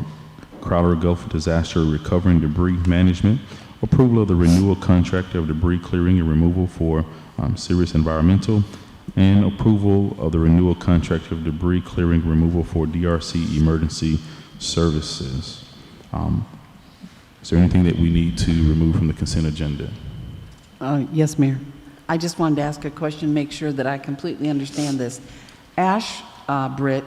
A: Crowder Gulf Disaster Recovery and Debris Management. Approval of the renewal contract of debris clearing and removal for Serious Environmental. And approval of the renewal contract of debris clearing and removal for DRC Emergency Services. Is there anything that we need to remove from the consent agenda?
K: Yes, Mayor. I just wanted to ask a question, make sure that I completely understand this. Ashbrit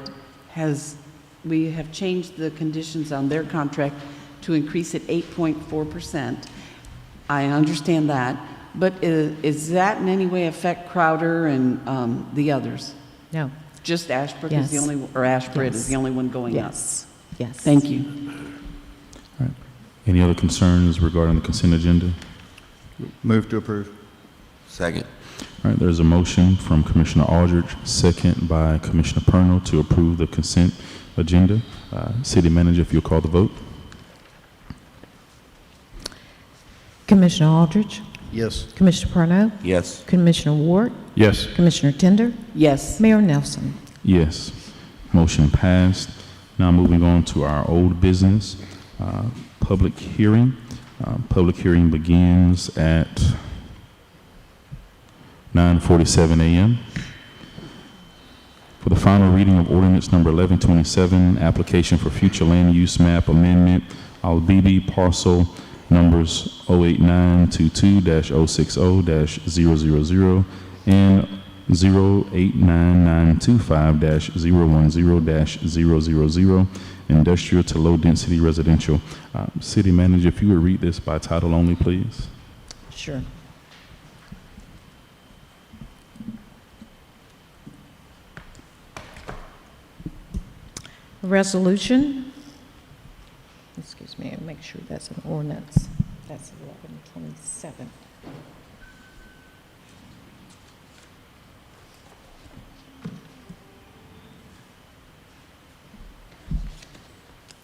K: we have changed the conditions on their contract to increase it 8.4%. I understand that, but is that in any way affect Crowder and the others?
L: No.
K: Just Ashbrit
L: Yes.
K: is the only, or Ashbrit is the only one going up?
L: Yes. Yes.
K: Thank you.
A: All right. Any other concerns regarding the consent agenda?
H: Move to approve.
I: Second.
A: All right, there's a motion from Commissioner Aldridge, second by Commissioner Purnell to approve the consent agenda. City Manager, if you'll call the vote.
L: Commissioner Aldridge?
H: Yes.
L: Commissioner Parnell,
I: Yes.
L: Commissioner Ward,
J: Yes.
L: Commissioner Tender,
K: Yes.
L: Mayor Nelson.
A: Yes. Motion passed. Now moving on to our old business, public hearing. Public hearing begins at 9:47 a.m. For the final reading of ordinance number 1127, application for future land use map amendment, Albibi parcel numbers 08922-060-000 and 089925-010-000, industrial to low density residential. City manager, if you would read this by title only, please.
L: Sure. Resolution, excuse me, I'll make sure that's an ordinance. That's 1127.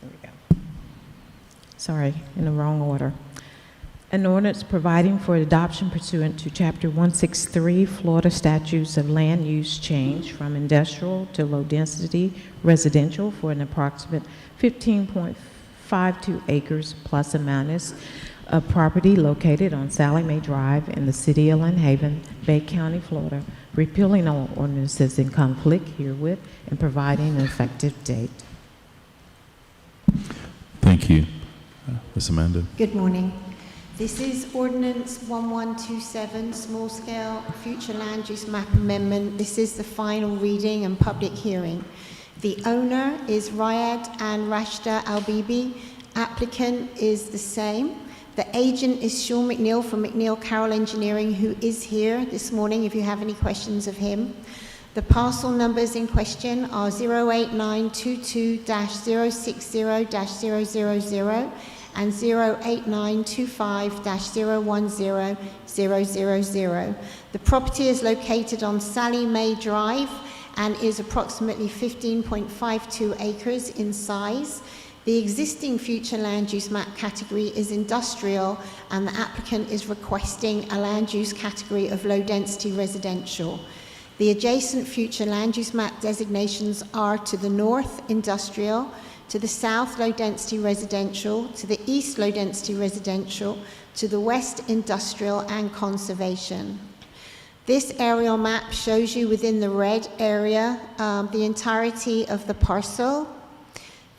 L: There we go. Sorry, in the wrong order. An ordinance providing for adoption pursuant to Chapter 163 Florida Statutes of Land Use Change from industrial to low-density residential for an approximate 15.52 acres plus or minus of property located on Sally Mae Drive in the city of Lynn Haven, Bay County, Florida, repealing all ordinances in conflict herewith and providing an effective date.
A: Thank you. Ms. Amanda.
P: Good morning. This is Ordinance 1127, Small Scale Future Land Use Map Amendment. This is the final reading and public hearing. The owner is Riyad and Rashda Al-Bibi. Applicant is the same. The agent is Sean McNeil from McNeil Carroll Engineering, who is here this morning if you have any questions of him. The parcel numbers in question are 08922-060-000 and 08925-010-000. The property is located on Sally Mae Drive and is approximately 15.52 acres in size. The existing future land use map category is industrial, and the applicant is requesting a land use category of low density residential. The adjacent future land use map designations are to the north, industrial, to the south, low-density residential, to the east, low-density residential, to the west, industrial, and conservation. This aerial map shows you within the red area the entirety of the parcel.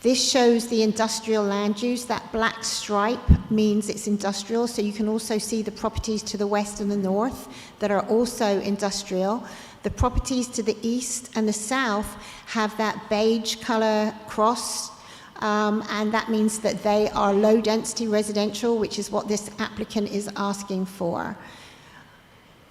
P: This shows the industrial land use. That black stripe means it's industrial, so you can also see the properties to the west and the north that are also industrial. The properties to the east and the south have that beige color cross, and that means that they are low-density residential, which is what this applicant is asking for.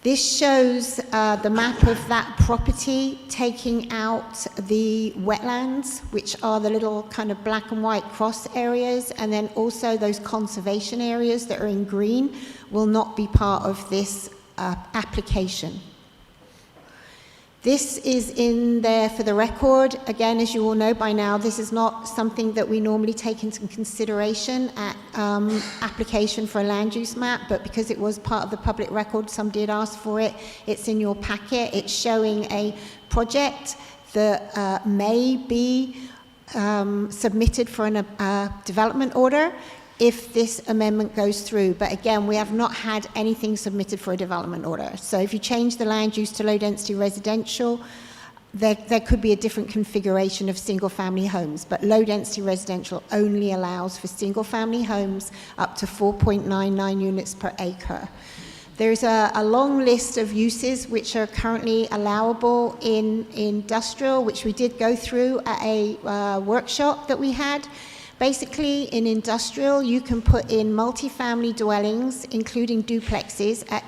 P: This shows the map of that property, taking out the wetlands, which are the little kind of black and white cross areas, and then also those conservation areas that are in green will not be part of this application. This is in there for the record. Again, as you all know by now, this is not something that we normally take into consideration at application for a land use map, but because it was part of the public record, some did ask for it. It's in your packet. It's showing a project that may be submitted for a development order if this amendment goes through. But again, we have not had anything submitted for a development order. So if you change the land use to low density residential, there could be a different configuration of single family homes, but low density residential only allows for single family homes up to 4.99 units per acre. There's a long list of uses which are currently allowable in industrial, which we did go through at a workshop that we had. Basically, in industrial, you can put in multifamily dwellings, including duplexes, at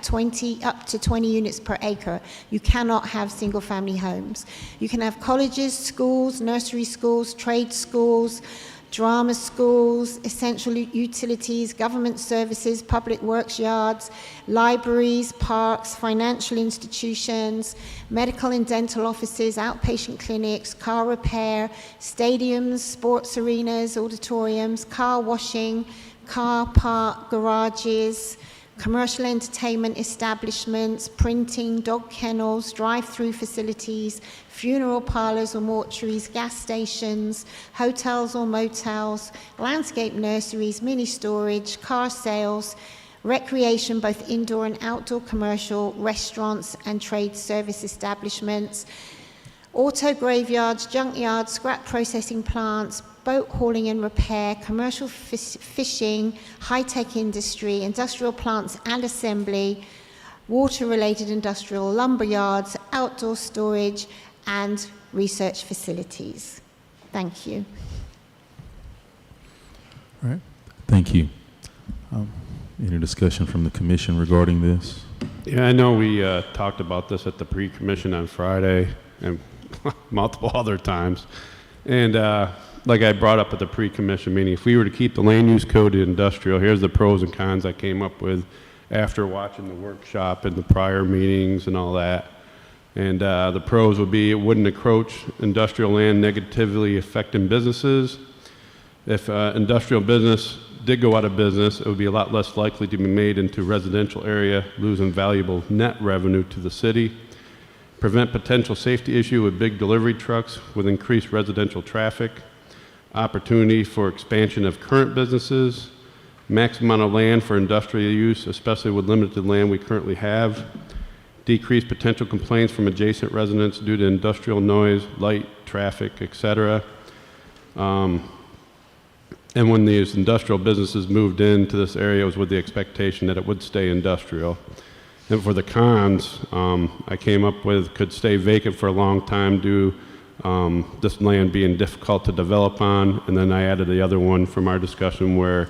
P: up to 20 units per acre. You cannot have single-family homes. You can have colleges, schools, nursery schools, trade schools, drama schools, essential utilities, government services, public works yards, libraries, parks, financial institutions, medical and dental offices, outpatient clinics, car repair, stadiums, sports arenas, auditoriums, car washing, car park, garages, commercial entertainment establishments, printing, dog kennels, drive-through facilities, funeral parlors or mortuaries, gas stations, hotels or motels, landscape nurseries, mini storage, car sales, recreation, both indoor and outdoor commercial, restaurants and trade service establishments, auto graveyards, junkyards, scrap processing plants, boat hauling and repair, commercial fishing, high-tech industry, industrial plants and assembly, water-related industrial lumber yards, outdoor storage, and research facilities. Thank you.
A: All right. Thank you. Any discussion from the commission regarding this?
J: Yeah, I know we talked about this at the pre-commission on Friday and multiple other times. And like I brought up at the pre-commission meeting, if we were to keep the land use code to industrial, here's the pros and cons I came up with after watching the workshop and the prior meetings and all that. And the pros would be it wouldn't encroach industrial land, negatively affecting businesses. If industrial business did go out of business, it would be a lot less likely to be made into residential area, losing valuable net revenue to the city. Prevent potential safety issue with big delivery trucks with increased residential traffic. Opportunity for expansion of current businesses. Maximum amount of land for industrial use, especially with limited land we currently have. Decrease potential complaints from adjacent residents due to industrial noise, light, traffic, etc. And when these industrial businesses moved into this area, it was with the expectation that it would stay industrial. And for the cons, I came up with could stay vacant for a long time due this land being difficult to develop on. And then I added the other one from our discussion where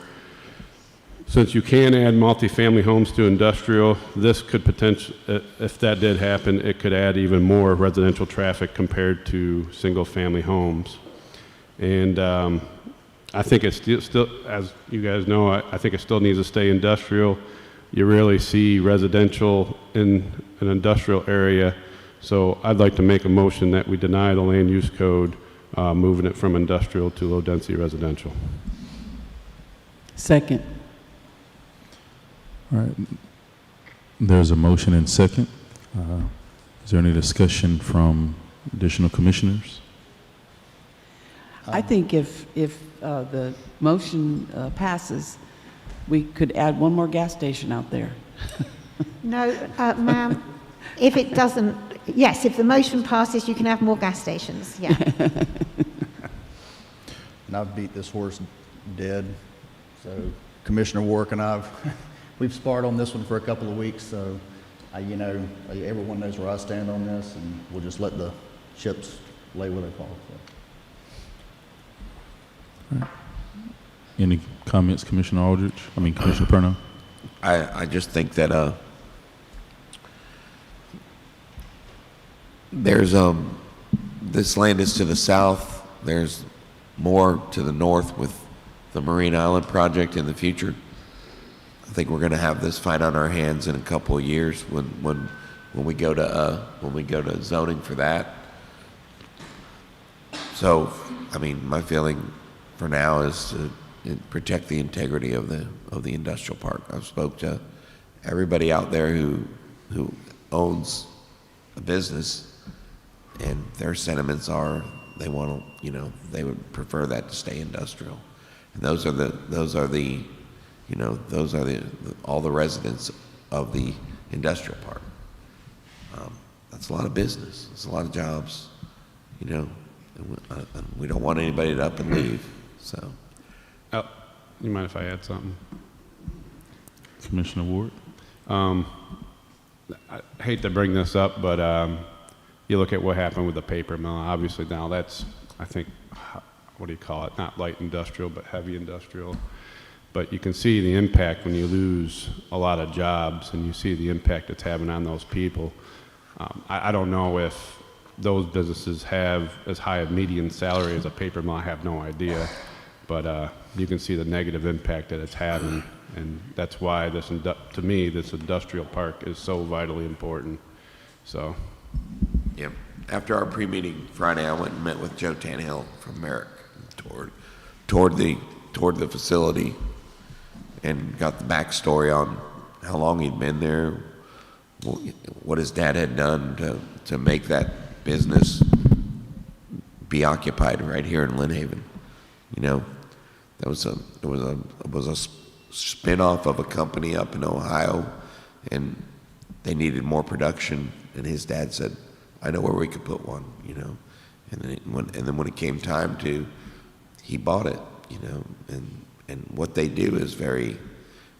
J: since you can add multifamily homes to industrial, this could potentially, if that did happen, it could add even more residential traffic compared to single family homes. And I think it's still, as you guys know, I think it still needs to stay industrial. You rarely see residential in an industrial area. So I'd like to make a motion that we deny the land use code, moving it from industrial to low density residential.
K: Second.
A: All right. There's a motion and second. Is there any discussion from additional commissioners?
K: I think if the motion passes, we could add one more gas station out there.
P: No, ma'am, if it doesn't, yes, if the motion passes, you can have more gas stations, yeah.
H: And I've beat this horse dead. So Commissioner Warwick and we've sparred on this one for a couple of weeks. So, everyone knows where I stand on this, and we'll just let the chips lay where they fall. So.
A: All right. Any comments, Commissioner Commissioner Perno?
I: I just think that there's this land is to the south. There's more to the north with the Marine Island project in the future. I think we're going to have this fight on our hands in a couple of years when we go to zoning for that. So, my feeling for now is to protect the integrity of the industrial park. I've spoke to everybody out there who owns a business, and their sentiments are they want to, they would prefer that to stay industrial. And those are all the residents of the industrial park. That's a lot of business. It's a lot of jobs, and we don't want anybody to up and leave. So.
J: Oh, you mind if I add something?
A: Commissioner Ward?
J: I hate to bring this up, but you look at what happened with the paper mill. Obviously now that's, I think, what do you call it? Not light industrial, but heavy industrial. But you can see the impact when you lose a lot of jobs, and you see the impact it's having on those people. I don't know if those businesses have as high a median salary as a paper mill. I have no idea. But you can see the negative impact that it's having, and that's why to me, this industrial park is so vitally important. So.
I: Yeah. After our pre-meeting Friday, I went and met with Joe Tannehill from Merrick, toured the facility, and got the backstory on how long he'd been there, what his dad had done to make that business be occupied right here in Lynn Haven. You know, it was a spin-off of a company up in Ohio, and they needed more production, and his dad said, I know where we could put one, you know. And then when it came time to, he bought it, you know. And what they do is very,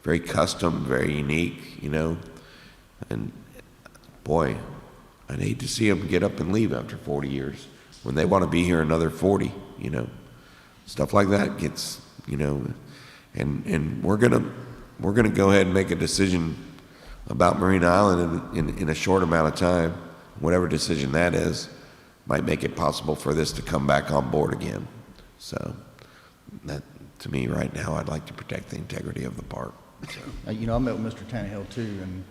I: very custom, very unique, you know. And boy, I'd hate to see them get up and leave after 40 years when they want to be here another 40, you know. Stuff like that gets, you know, and we're gonna go ahead and make a decision about Marina Island in a short amount of time. Whatever decision that is, might make it possible for this to come back on board again. So that, to me, right now, I'd like to protect the integrity of the park. So.
H: You know, I met with Mr. Tannehill too, and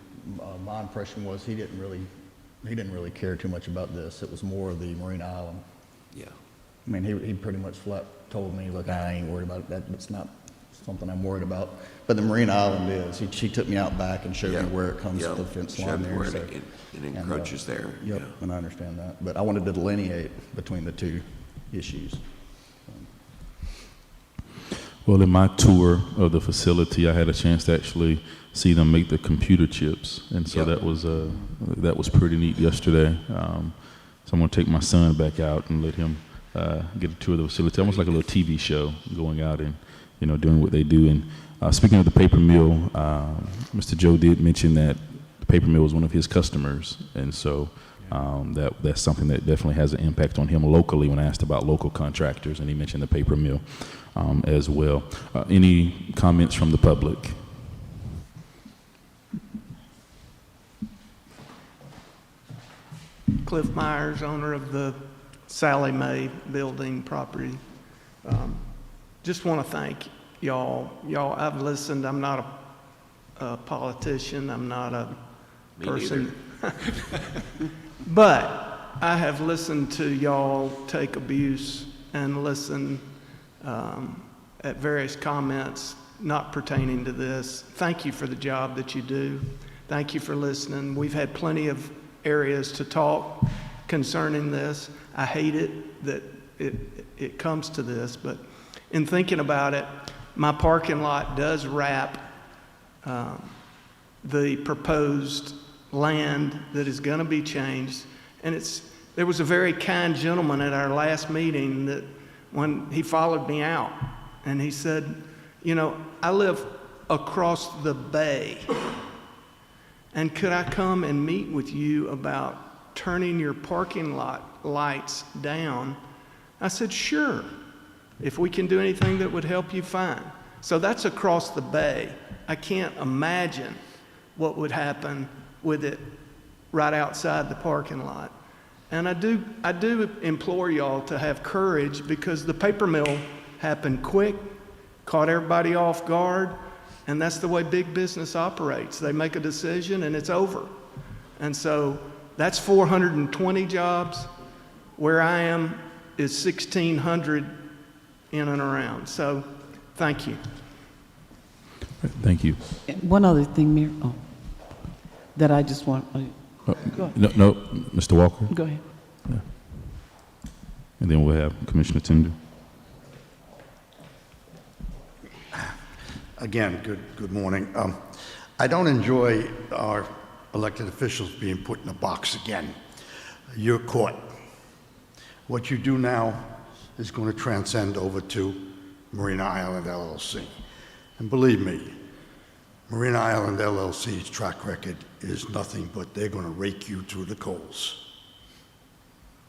H: my impression was he didn't really care too much about this. It was more of the Marina Island.
I: Yeah.
H: I mean, he pretty much flat told me, look, I ain't worried about that. It's not something I'm worried about. But the Marina Island is. She took me out back and showed me where it comes to the fence line there.
I: Where it encroaches there.
H: Yep, and I understand that. But I wanted to delineate between the two issues.
A: Well, in my tour of the facility, I had a chance to actually see them make the computer chips, and so that was pretty neat yesterday. So I'm going to take my son back out and let him get a tour of the facility, almost like a little TV show, going out and, you know, doing what they do. And speaking of the paper mill, Mr. Joe did mention that the paper mill was one of his customers, and so that's something that definitely has an impact on him locally. When I asked about local contractors, and he mentioned the paper mill as well. Any comments from the public?
Q: Cliff Myers, owner of the Sally Mae building property. Just want to thank y'all. I've listened. I'm not a politician. I'm not a person. But I have listened to y'all take abuse and listen at various comments not pertaining to this. Thank you for the job that you do. Thank you for listening. We've had plenty of areas to talk concerning this. I hate it that it comes to this, but in thinking about it, my parking lot does wrap the proposed land that is going to be changed. And there was a very kind gentleman at our last meeting that when he followed me out, and he said, you know, I live across the bay, and could I come and meet with you about turning your parking lot lights down? I said, sure. If we can do anything that would help you, fine. So that's across the bay. I can't imagine what would happen with it right outside the parking lot. And I do implore y'all to have courage, because the paper mill happened quick, caught everybody off guard, and that's the way big business operates. They make a decision and it's over. And so that's 420 jobs. Where I am is 1,600 in and around. So thank you.
A: Thank you.
K: One other thing, Mayor, that I just want. Go ahead.
A: No, Mr. Walker.
K: Go ahead.
A: Yeah. And then we'll have Commissioner Tinder.
E: Again, good morning. I don't enjoy our elected officials being put in a box again. You're caught. What you do now is going to transcend over to Marina Island LLC. And believe me, Marina Island LLC's track record is nothing but they're going to rake you through the coals.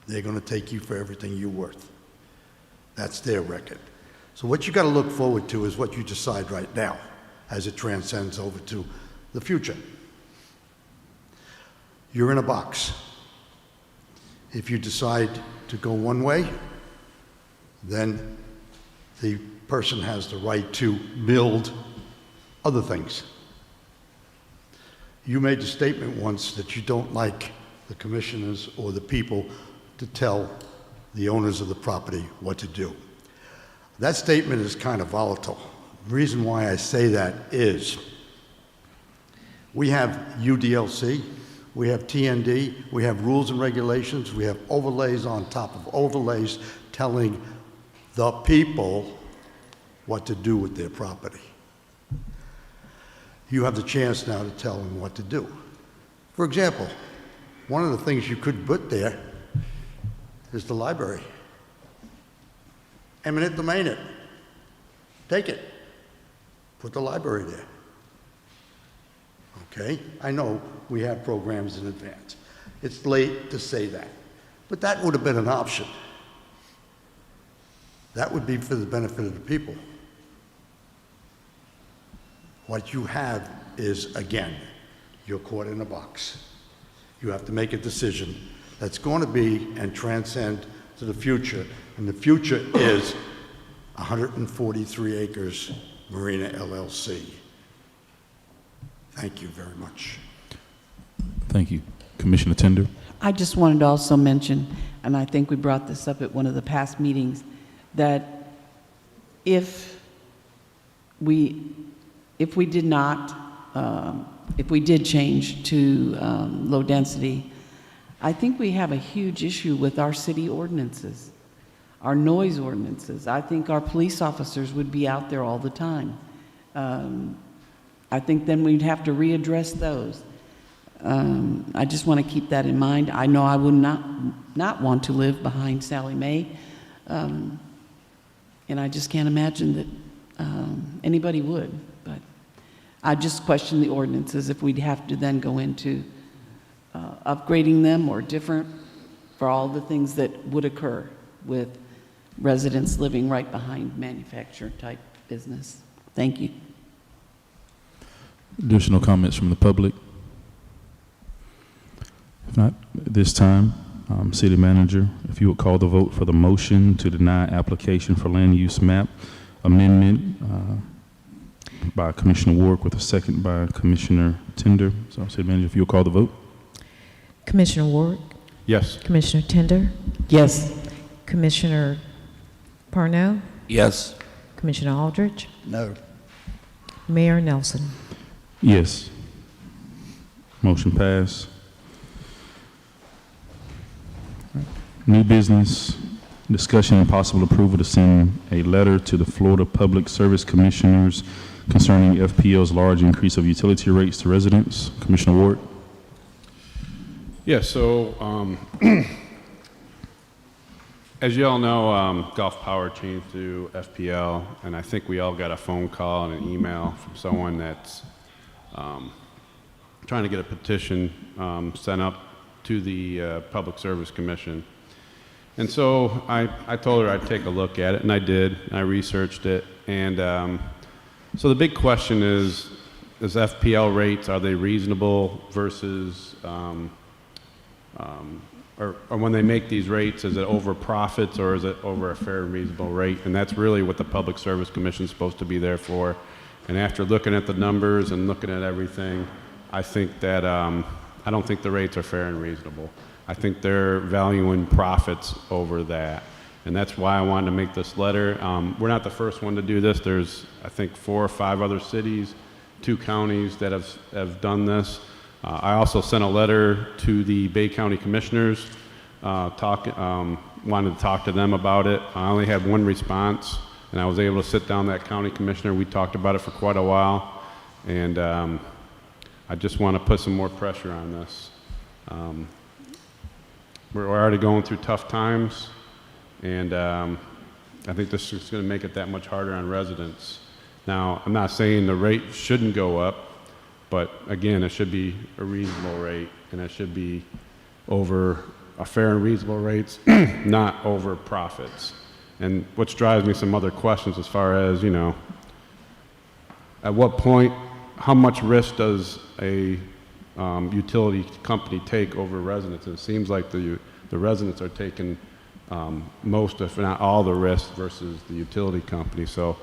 E: They're going to take you for everything you're worth. That's their record. So what you got to look forward to is what you decide right now as it transcends over to the future. You're in a box. If you decide to go one way, then the person has the right to build other things. You made the statement once that you don't like the commissioners or the people to tell the owners of the property what to do. That statement is kind of volatile. The reason why I say that is We have UDLC, we have TND, we have rules and regulations, we have overlays on top of overlays telling the people what to do with their property. You have the chance now to tell them what to do. For example, one of the things you could put there is the library. Eminent domain it. Take it. Put the library there. Okay? I know we have programs in advance. It's late to say that. But that would have been an option. That would be for the benefit of the people. What you have is, again, you're caught in a box. You have to make a decision that's going to be and transcend to the future. And the future is 143 acres Marina LLC. Thank you very much.
A: Thank you. Commissioner Tender?
K: I just wanted to also mention, and I think we brought this up at one of the past meetings, that if we did not, if we did change to low density, I think we have a huge issue with our city ordinances, our noise ordinances. I think our police officers would be out there all the time. I think then we'd have to readdress those. I just want to keep that in mind. I know I would not want to live behind Sally Mae, and I just can't imagine that anybody would. But I just question the ordinances if we'd have to then go into upgrading them or different for all the things that would occur with residents living right behind manufacturer type business. Thank you.
A: Additional comments from the public? If not, at this time, City Manager, if you would call the vote for the motion to deny application for land use map amendment by Commissioner Ward with a second by Commissioner Tender. So, City Manager, if you would call the vote.
L: Commissioner Ward?
J: Yes.
L: Commissioner Tender?
K: Yes.
L: Commissioner Parnell?
I: Yes.
L: Commissioner Aldridge?
H: No.
L: Mayor Nelson?
A: Yes. Motion passed. New business, discussion and possible approval to send a letter to the Florida Public Service Commissioners concerning FPL's large increase of utility rates to residents. Commissioner Ward.
J: Yeah, so as you all know, Gulf Power changed to FPL, and I think we all got a phone call and an email from someone that's trying to get a petition sent up to the Public Service Commission. And so I told her I'd take a look at it, and I did. I researched it, and so the big question is FPL rates, are they reasonable versus, or when they make these rates, is it over profits or is it over a fair and reasonable rate? And that's really what the Public Service Commission is supposed to be there for. And after looking at the numbers and looking at everything, I think that I don't think the rates are fair and reasonable. I think they're valuing profits over that. And that's why I wanted to make this letter. We're not the first one to do this. There's, I think, 4 or 5 other cities, 2 counties that have done this. I also sent a letter to the Bay County Commissioners, wanted to talk to them about it. I only had 1 response, and I was able to sit down with that county commissioner. We talked about it for quite a while, and I just want to put some more pressure on this. We're already going through tough times, and I think this is going to make it that much harder on residents. Now, I'm not saying the rate shouldn't go up, but again, it should be a reasonable rate, and it should be over a fair and reasonable rates, not over profits. And which drives me some other questions as far as, you know, at what point, how much risk does a utility company take over residents? And it seems like the residents are taking most, if not all, the risk versus the utility company. So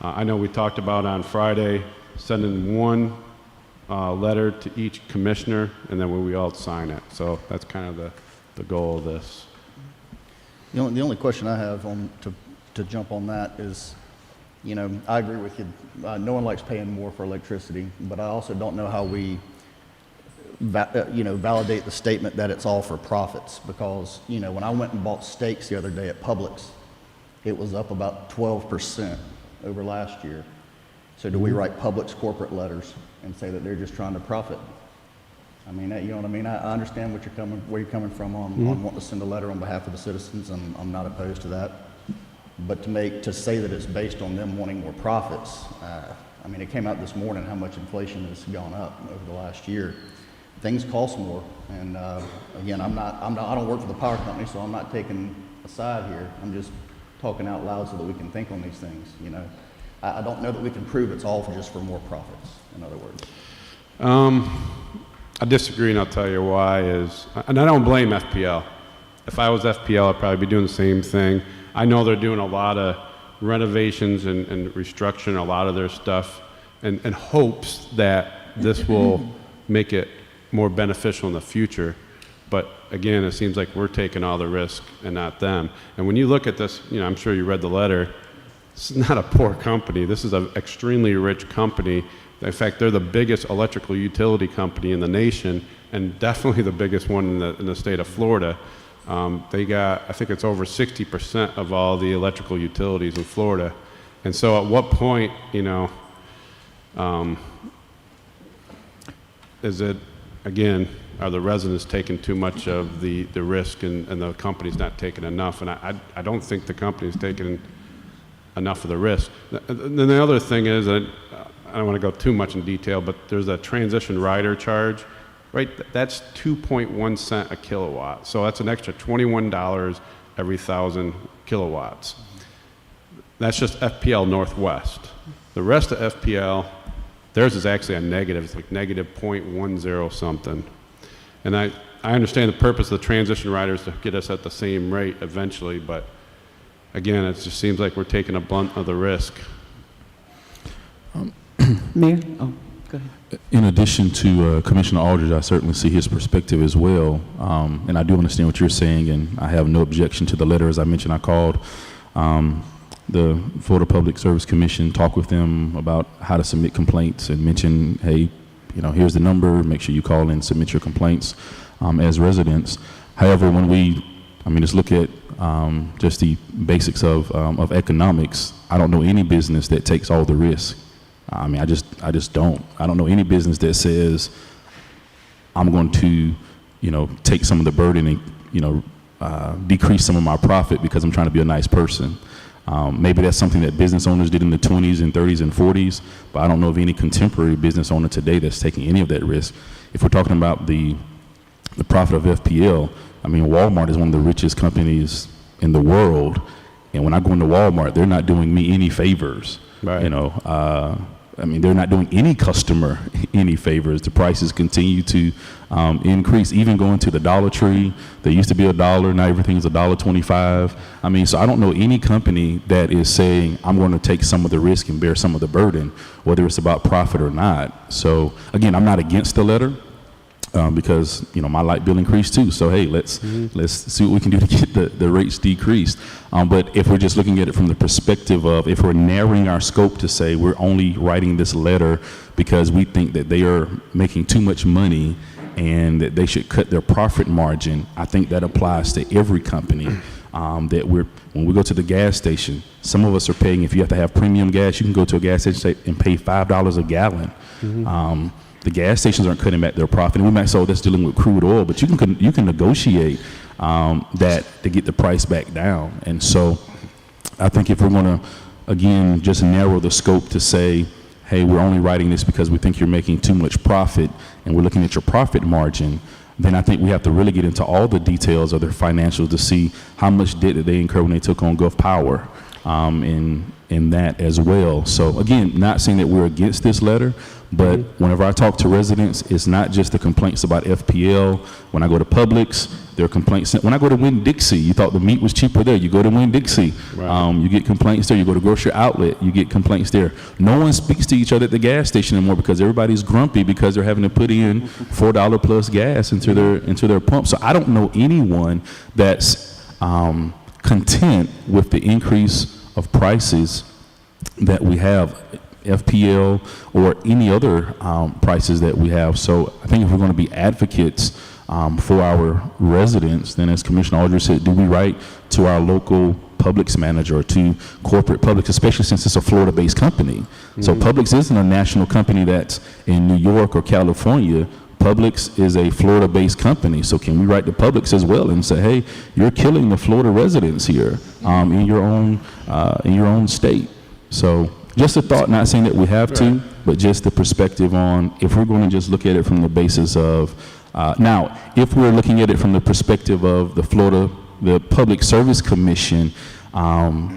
J: I know we talked about on Friday sending 1 letter to each commissioner, and then we all sign it. So that's kind of the goal of this.
H: The only question I have to jump on that is, you know, I agree with you. No one likes paying more for electricity, but I also don't know how we, validate the statement that it's all for profits. Because, you know, when I went and bought steaks the other day at Publix, it was up about 12% over last year. So do we write Publix corporate letters and say that they're just trying to profit? I mean, you know what I mean? I understand where you're coming from on wanting to send a letter on behalf of the citizens, and I'm not opposed to that. But to say that it's based on them wanting more profits, I mean, it came out this morning how much inflation has gone up over the last year. Things cost more, and again, I don't work for the power company, so I'm not taking a side here. I'm just talking out loud so that we can think on these things. You know, I don't know that we can prove it's all just for more profits. In other words,
J: I disagree, and I'll tell you why. And I don't blame FPL. If I was FPL, I'd probably be doing the same thing. I know they're doing a lot of renovations and restructuring a lot of their stuff, and hopes that this will make it more beneficial in the future. But again, it seems like we're taking all the risk and not them. And when you look at this, you know, I'm sure you read the letter. This is not a poor company. This is an extremely rich company. In fact, they're the biggest electrical utility company in the nation, and definitely the biggest one in the state of Florida. They got, I think it's over 60% of all the electrical utilities in Florida. And so at what point, you know, is it, again, are the residents taking too much of the risk and the company's not taking enough? And I don't think the company's taking enough of the risk. Then the other thing is, I don't want to go too much in detail, but there's a transition rider charge, right? That's 2.1 cents a kilowatt. So that's an extra $21 every 1,000 kilowatts. That's just FPL Northwest. The rest of FPL, theirs is actually a negative. It's like negative 0.10 something. And I understand the purpose of the transition riders to get us at the same rate eventually, but again, it just seems like we're taking a blunt of the risk.
K: Mayor? Oh, go ahead.
A: In addition to Commissioner Aldridge, I certainly see his perspective as well. And I do understand what you're saying, and I have no objection to the letter. As I mentioned, I called the Florida Public Service Commission, talked with them about how to submit complaints, and mentioned, hey, you know, here's the number, make sure you call and submit your complaints as residents. However, when just look at just the basics of economics, I don't know any business that takes all the risk. I mean, I just don't. I don't know any business that says, I'm going to, you know, take some of the burden and, you know, decrease some of my profit because I'm trying to be a nice person. Maybe that's something that business owners did in the 20s and 30s and 40s, but I don't know of any contemporary business owner today that's taking any of that risk. If we're talking about the profit of FPL, I mean, Walmart is one of the richest companies in the world, and when I go into Walmart, they're not doing me any favors. Right. You know, I mean, they're not doing any customer any favors. The prices continue to increase. Even going to the Dollar Tree, they used to be $1, now everything's $1.25. I mean, so I don't know any company that is saying, I'm going to take some of the risk and bear some of the burden, whether it's about profit or not. So again, I'm not against the letter. Because, you know, my light bill increased too. So, hey, let's see what we can do to get the rates decreased. But if we're just looking at it from the perspective of, if we're narrowing our scope to say we're only writing this letter because we think that they are making too much money and that they should cut their profit margin, I think that applies to every company. That when we go to the gas station, some of us are paying, if you have to have premium gas, you can go to a gas station and pay $5 a gallon. The gas stations aren't cutting back their profit. And we might say, oh, that's dealing with crude oil, but you can negotiate that to get the price back down. And so I think if we're going to, again, just narrow the scope to say, hey, we're only writing this because we think you're making too much profit and we're looking at your profit margin, then I think we have to really get into all the details of their financials to see how much debt that they incurred when they took on Gulf Power in that as well. So again, not saying that we're against this letter, but whenever I talk to residents, it's not just the complaints about FPL. When I go to Publix, there are complaints. When I go to Winn-Dixie, you thought the meat was cheaper there. You go to Winn-Dixie, you get complaints there. You go to grocery outlet, you get complaints there. No one speaks to each other at the gas station anymore because everybody's grumpy because they're having to put in $4 plus gas into their pump. So I don't know anyone that's content with the increase of prices that we have, FPL or any other prices that we have. So I think if we're going to be advocates for our residents, then as Commissioner Aldridge said, do we write to our local Publix manager or to corporate Publix, especially since it's a Florida-based company. So Publix isn't a national company that's in New York or California. Publix is a Florida-based company. So can we write to Publix as well and say, hey, you're killing the Florida residents here in your own state? So just a thought, not saying that we have to, but just the perspective on if we're going to just look at it from the basis of, now, if we're looking at it from the perspective of the Public Service Commission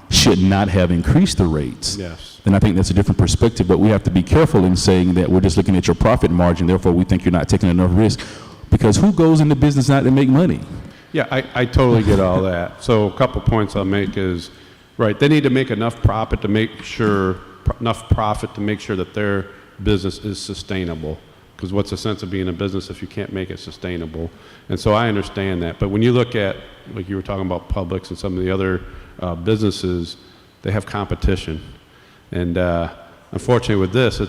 A: should not have increased the rates, then I think that's a different perspective. But we have to be careful in saying that we're just looking at your profit margin, therefore we think you're not taking enough risk. Because who goes into business not to make money?
J: Yeah, I totally get all that. So a couple points I'll make is, right, they need to make enough profit to make sure that their business is sustainable. Because what's the sense of being a business if you can't make it sustainable? And so I understand that. But when you look at, like you were talking about Publix and some of the other businesses, they have competition. And unfortunately with this,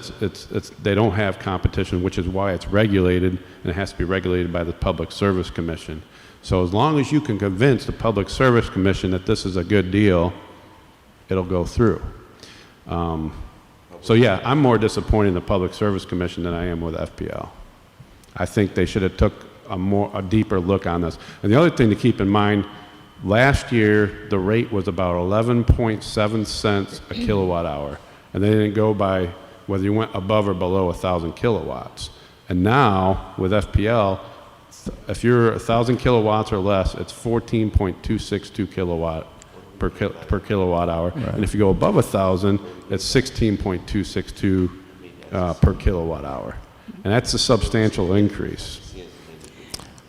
J: they don't have competition, which is why it's regulated, and it has to be regulated by the Public Service Commission. So as long as you can convince the Public Service Commission that this is a good deal, it'll go through. So yeah, I'm more disappointed in the Public Service Commission than I am with FPL. I think they should have took a deeper look on this. And the other thing to keep in mind, last year the rate was about 11.7 cents a kilowatt hour, and they didn't go by whether you went above or below 1,000 kilowatts. And now with FPL, if you're 1,000 kilowatts or less, it's 14.262 kilowatt per kilowatt hour. Right. And if you go above 1,000, it's 16.262 per kilowatt hour. And that's a substantial increase.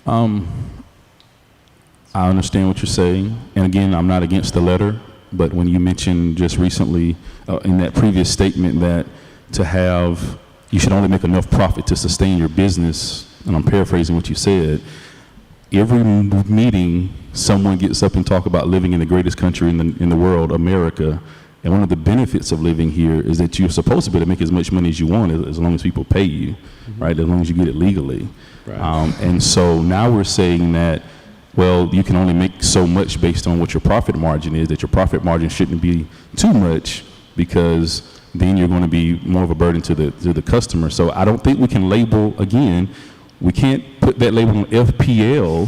A: I understand what you're saying. And again, I'm not against the letter, but when you mentioned just recently in that previous statement that you should only make enough profit to sustain your business, and I'm paraphrasing what you said, every meeting someone gets up and talk about living in the greatest country in the world, America, and one of the benefits of living here is that you're supposed to be able to make as much money as you want as long as people pay you, right, as long as you get it legally. Right. And so now we're saying that, well, you can only make so much based on what your profit margin is, that your profit margin shouldn't be too much because then you're going to be more of a burden to the customer. So I don't think we can label, again, we can't put that label on FPL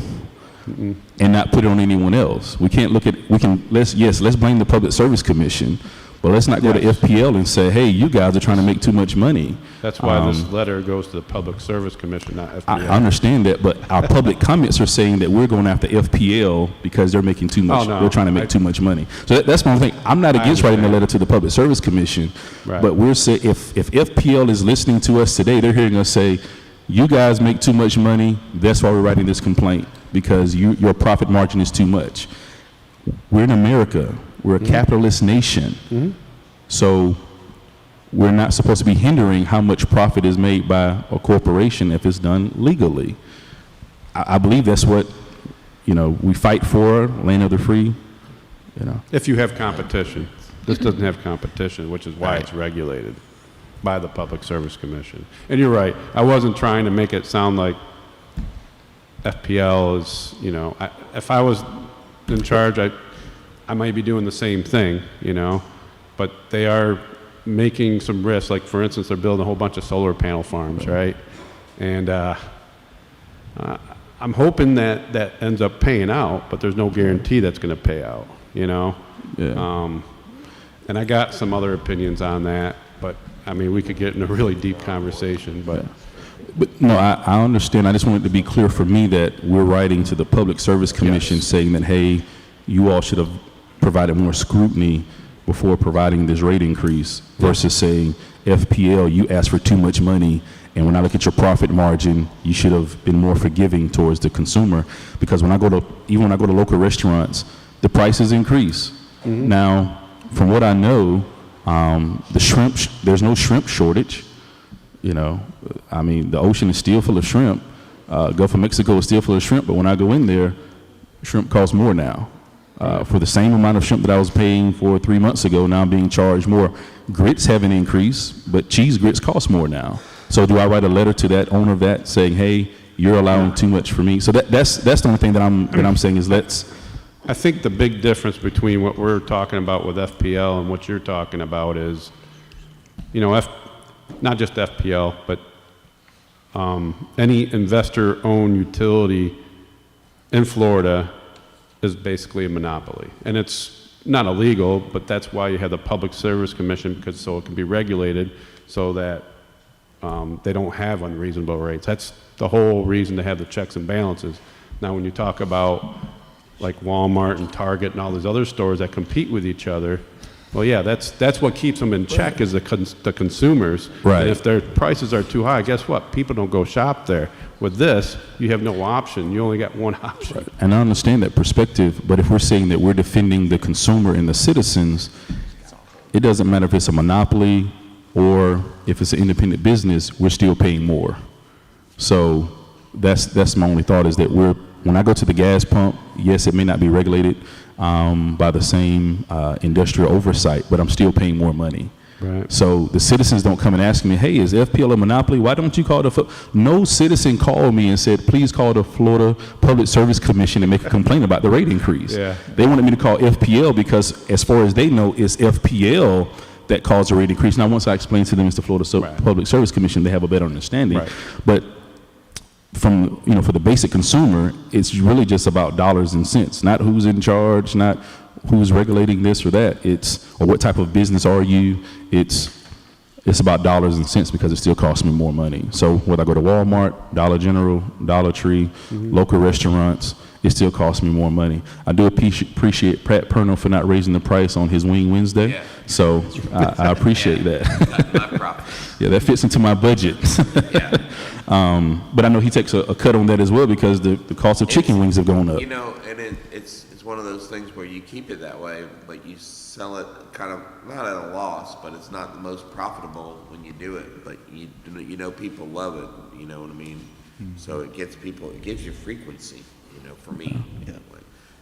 A: and not put it on anyone else. We can't look at, let's blame the Public Service Commission, but let's not go to FPL and say, hey, you guys are trying to make too much money.
J: That's why this letter goes to the Public Service Commission, not FPL.
A: I understand that, but our public comments are saying that we're going after FPL because they're making too much, they're trying to make too much money. So that's my thing. I'm not against writing a letter to the Public Service Commission, but we're saying if FPL is listening to us today, they're hearing us say, you guys make too much money, that's why we're writing this complaint, because your profit margin is too much. We're in America. We're a capitalist nation. So we're not supposed to be hindering how much profit is made by a corporation if it's done legally. I believe that's what, we fight for, land of the free,
J: If you have competition. This doesn't have competition, which is why it's regulated by the Public Service Commission. And you're right, I wasn't trying to make it sound like FPL is, if I was in charge, I might be doing the same thing, but they are making some risks. Like, for instance, they're building a whole bunch of solar panel farms, right? And I'm hoping that ends up paying out, but there's no guarantee that's going to pay out, Yeah. And I got some other opinions on that, but I mean, we could get in a really deep conversation, but
A: no, I understand. I just wanted to be clear for me that we're writing to the Public Service Commission saying that, hey, you all should have provided more scrutiny before providing this rate increase versus saying, FPL, you asked for too much money, and when I look at your profit margin, you should have been more forgiving towards the consumer. Because even when I go to local restaurants, the prices increase. Now, from what I know, there's no shrimp shortage. I mean, the ocean is still full of shrimp. Gulf of Mexico is still full of shrimp, but when I go in there, shrimp costs more now. For the same amount of shrimp that I was paying for 3 months ago, now I'm being charged more. Grits haven't increased, but cheese grits cost more now. So do I write a letter to that owner of that saying, hey, you're allowing too much for me? So that's the only thing that I'm saying is
J: I think the big difference between what we're talking about with FPL and what you're talking about is, not just FPL, but any investor-owned utility in Florida is basically a monopoly. And it's not illegal, but that's why you have the Public Service Commission, so it can be regulated so that they don't have unreasonable rates. That's the whole reason to have the checks and balances. Now, when you talk about like Walmart and Target and all these other stores that compete with each other, well, yeah, that's what keeps them in check is the consumers.
A: Right.
J: And if their prices are too high, guess what? People don't go shop there. With this, you have no option. You only got one option.
A: Right. And I understand that perspective, but if we're saying that we're defending the consumer and the citizens, it doesn't matter if it's a monopoly or if it's an independent business, we're still paying more. So that's my only thought is that when I go to the gas pump, yes, it may not be regulated by the same industrial oversight, but I'm still paying more money.
J: Right.
A: So the citizens don't come and ask me, hey, is FPL a monopoly? Why don't you call no citizen called me and said, please call the Florida Public Service Commission and make a complaint about the rate increase.
J: Yeah.
A: They wanted me to call FPL because as far as they know, it's FPL that caused a rate increase. Now, once I explained to them it's the Florida Public Service Commission, they have a better understanding.
J: Right.
A: But for the basic consumer, it's really just about dollars and cents, not who's in charge, not who's regulating this or that. Or what type of business are you? It's about dollars and cents because it still costs me more money. So whether I go to Walmart, Dollar General, Dollar Tree, local restaurants, it still costs me more money. I do appreciate Pat Purnell for not raising the price on his Wing Wednesday.
I: Yeah.
A: So I appreciate that.
I: My profit.
A: Yeah, that fits into my budget.
I: Yeah.
A: But I know he takes a cut on that as well because the cost of chicken wings have gone up.
I: And it's one of those things where you keep it that way, but you sell it kind of not at a loss, but it's not the most profitable when you do it. But people love it. You know what I mean? Mm-hmm. So it gives you frequency. For me, anyway.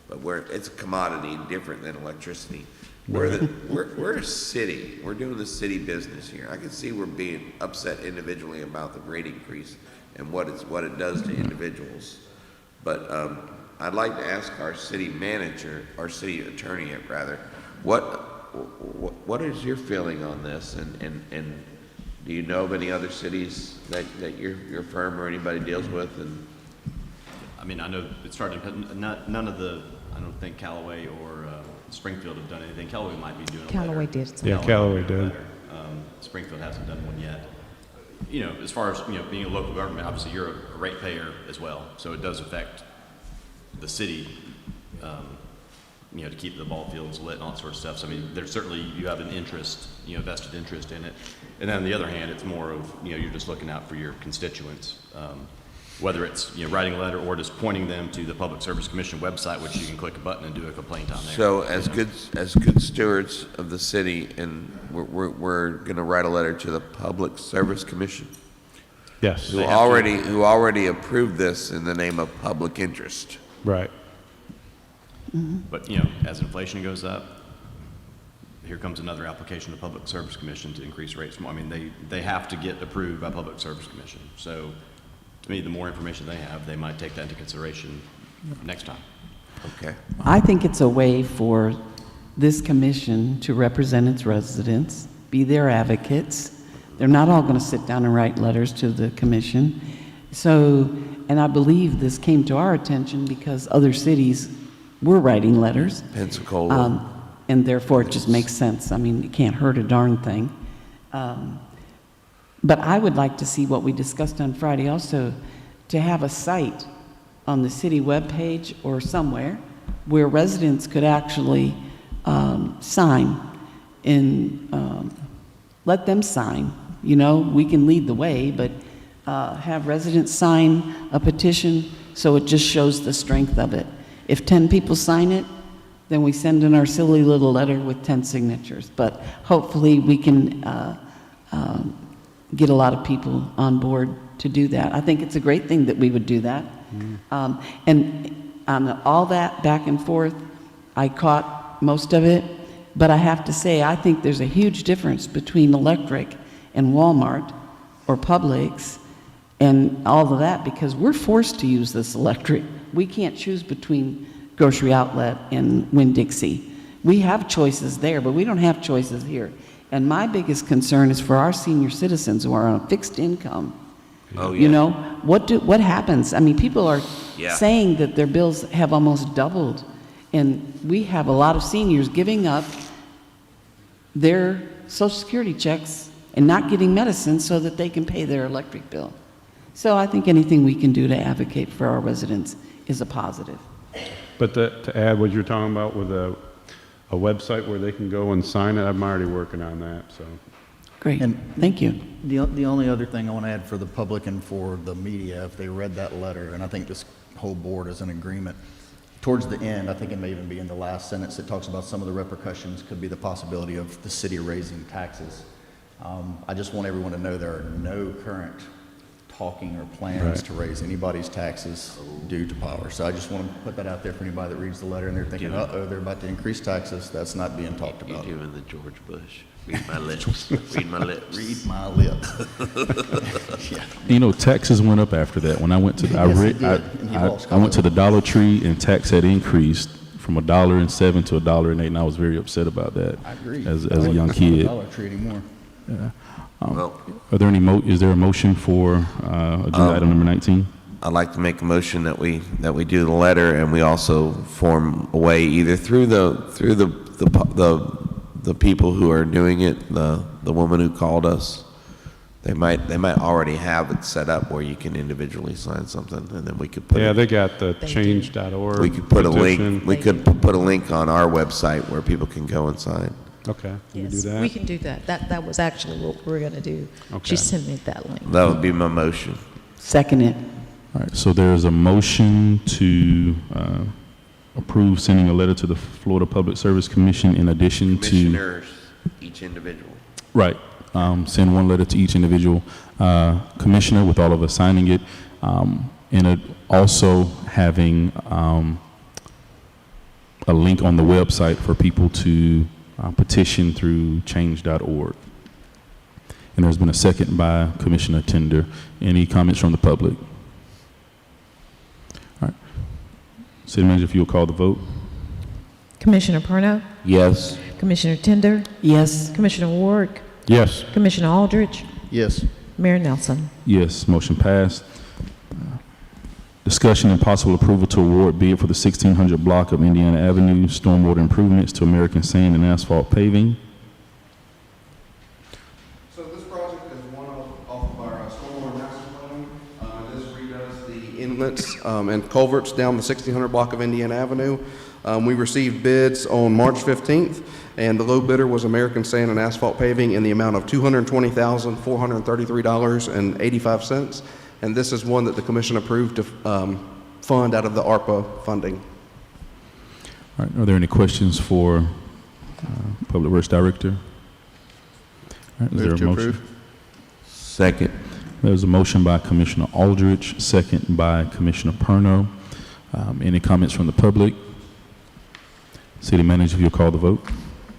I: But it's a commodity different than electricity. We're a city. We're doing the city business here. I can see we're being upset individually about the rate increase and what it does to individuals. But I'd like to ask our city manager, our city attorney, rather, what is your feeling on this? And do you know of any other cities that your firm or anybody deals with? And
O: I mean, I know it started. None of the. I don't think Callaway or Springfield have done anything. Callaway might be doing.
L: Callaway did.
J: Yeah, Callaway did.
O: Springfield hasn't done one yet. As far as being a local government, obviously you're a ratepayer as well, so it does affect the city. To keep the ball fields lit and all that sort of stuff. So I mean, there's certainly you have an interest, vested interest in it. And then on the other hand, it's more of you're just looking out for your constituents. Whether it's writing a letter or just pointing them to the Public Service Commission website, which you can click a button and do a complaint on there.
I: So as good stewards of the city, and we're going to write a letter to the Public Service Commission.
J: Yes.
I: Who already approved this in the name of public interest.
J: Right.
O: Mm-hmm. But as inflation goes up, here comes another application to the Public Service Commission to increase rates. I mean, they have to get approved by Public Service Commission. So to me, the more information they have, they might take that into consideration next time.
I: Okay.
K: I think it's a way for this commission to represent its residents, be their advocates. They're not all going to sit down and write letters to the commission. So, and I believe this came to our attention because other cities were writing letters.
I: Pensacola.
K: And therefore it just makes sense. I mean, it can't hurt a darn thing. But I would like to see what we discussed on Friday also, to have a site on the city webpage or somewhere where residents could actually sign and let them sign. We can lead the way, but have residents sign a petition so it just shows the strength of it. If 10 people sign it, then we send in our silly little letter with 10 signatures. But hopefully we can get a lot of people on board to do that. I think it's a great thing that we would do that. And all that back and forth, I caught most of it, but I have to say, I think there's a huge difference between electric and Walmart or Publix and all of that, because we're forced to use this electric. We can't choose between Grocery Outlet and Winn-Dixie. We have choices there, but we don't have choices here. And my biggest concern is for our senior citizens who are on a fixed income.
I: Oh, yeah.
K: You know, what happens? I mean, people are
I: Yeah.
K: saying that their bills have almost doubled, and we have a lot of seniors giving up their Social Security checks and not getting medicine so that they can pay their electric bill. So I think anything we can do to advocate for our residents is a positive.
J: But to add what you're talking about with a website where they can go and sign it, I'm already working on that, so.
K: Great,
H: And
K: thank you.
H: the only other thing I want to add for the public and for the media, if they read that letter, and I think this whole board is in agreement, towards the end, I think it may even be in the last sentence, it talks about some of the repercussions could be the possibility of the city raising taxes. I just want everyone to know there are no current talking or plans to raise anybody's taxes due to power. So I just want to put that out there for anybody that reads the letter and they're thinking, uh-oh, they're about to increase taxes. That's not being talked about.
I: You're doing the George Bush. Read my lips. Read my lips.
H: Read my lips. Yeah.
A: You know, taxes went up after that. When I went to, I went to the Dollar Tree and tax had increased from $1.07 to $1.08, and I was very upset about that.
H: I agree.
A: As a young kid.
H: Dollar Tree anymore.
A: Yeah.
I: Well,
A: Are there any is there a motion for agenda item number 19?
I: I'd like to make a motion that we do the letter, and we also form a way either through the people who are doing it, the woman who called us. They might already have it set up where you can individually sign something, and then we could put
J: Yeah, they got the change.org.
I: we could put a
J: petition.
I: link. We could put a link on our website where people can go and sign.
J: Okay, can we do
L: Yes,
J: that?
L: we can do that. That was actually what we were going to do.
J: Okay.
L: She sent me that link.
I: That would be my motion.
K: Second it.
A: All right, so there's a motion to approve sending a letter to the Florida Public Service Commission in addition to...
I: Commissioners, each individual.
A: Right. Send one letter to each individual commissioner with all of us signing it, and also having a link on the website for people to petition through change.org. And there's been a second by Commissioner Tender. Any comments from the public? All right. City Manager, if you'll call the vote.
L: Commissioner Perno,
I: Yes.
L: Commissioner Tender,
K: Yes.
L: Commissioner Ward,
J: Yes.
L: Commissioner Aldridge,
H: Yes.
L: Mayor Nelson.
A: Yes, motion passed. Discussion and possible approval to award bid for the 1600 block of Indiana Avenue stormwater improvements to American Sand and Asphalt Paving.
N: So this project is one off of our stormwater master plan. This redoes the inlets and culverts down the 1600 block of Indiana Avenue. We received bids on March 15th, and the low bidder was American Sand and Asphalt Paving in the amount of $220,433.85. And this is one that the commission approved to fund out of the ARPA funding.
A: All right, are there any questions for Public Works Director? All right, is there a motion?
I: Second.
A: There's a motion by Commissioner Aldridge, second by Commissioner Perno. Any comments from the public? City Manager, if you'll call the vote.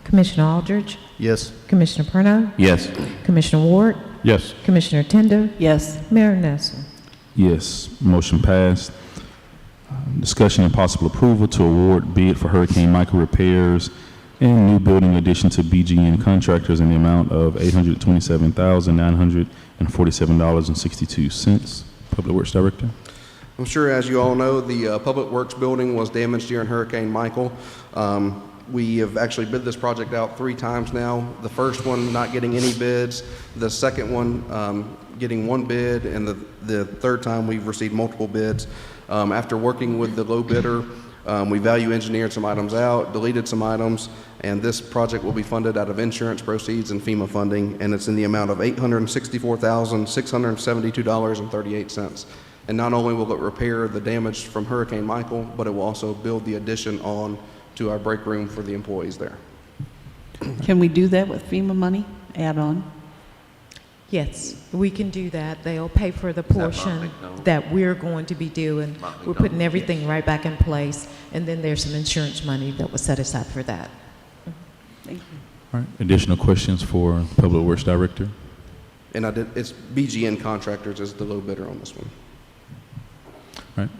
L: Commissioner Aldridge,
H: Yes.
L: Commissioner Perno,
I: Yes.
L: Commissioner Ward,
J: Yes.
L: Commissioner Tender,
K: Yes.
L: Mayor Nelson.
A: Yes, motion passed. Discussion and possible approval to award bid for Hurricane Michael repairs and new building addition to BGN contractors in the amount of $827,947.62. Public Works Director.
N: I'm sure, as you all know, the Public Works building was damaged during Hurricane Michael. We have actually bid this project out 3 times now. The first one not getting any bids, the second one getting 1 bid, and the third time we've received multiple bids. After working with the low bidder, we value engineered some items out, deleted some items, and this project will be funded out of insurance proceeds and FEMA funding, and it's in the amount of $864,672.38. And not only will it repair the damage from Hurricane Michael, but it will also build the addition on to our break room for the employees there.
K: Can we do that with FEMA money, add on?
L: Yes, we can do that. They'll pay for the portion
I: McDonald?
L: that we're going to be doing. We're putting everything right back in place, and then there's some insurance money that was set aside for that.
K: Thank you.
A: All right, additional questions for Public Works Director?
N: And it's BGN Contractors is the low bidder on this one.
A: All right,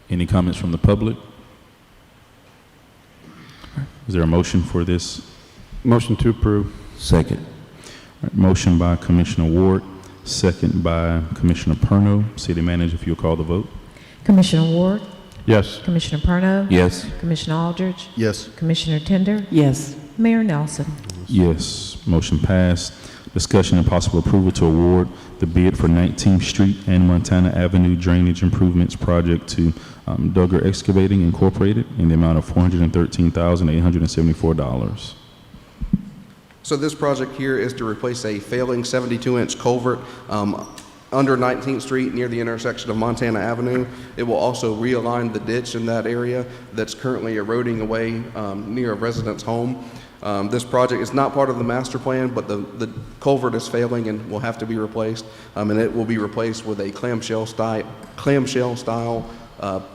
A: any comments from the public? All right, is there a motion for this?
J: Motion to approve.
I: Second.
A: All right, motion by Commissioner Ward, second by Commissioner Perno. City Manager, if you'll call the vote.
L: Commissioner Ward,
J: Yes.
L: Commissioner Perno,
I: Yes.
L: Commissioner Aldridge,
H: Yes.
L: Commissioner Tender,
K: Yes.
L: Mayor Nelson.
A: Yes, motion passed. Discussion and possible approval to award the bid for 19th Street and Montana Avenue Drainage Improvements Project to Duggar Excavating Incorporated in the amount of $413,874.
N: So this project here is to replace a failing 72-inch culvert under 19th Street near the intersection of Montana Avenue. It will also realign the ditch in that area that's currently eroding away near a resident's home. This project is not part of the master plan, but the culvert is failing and will have to be replaced. And it will be replaced with a clamshell style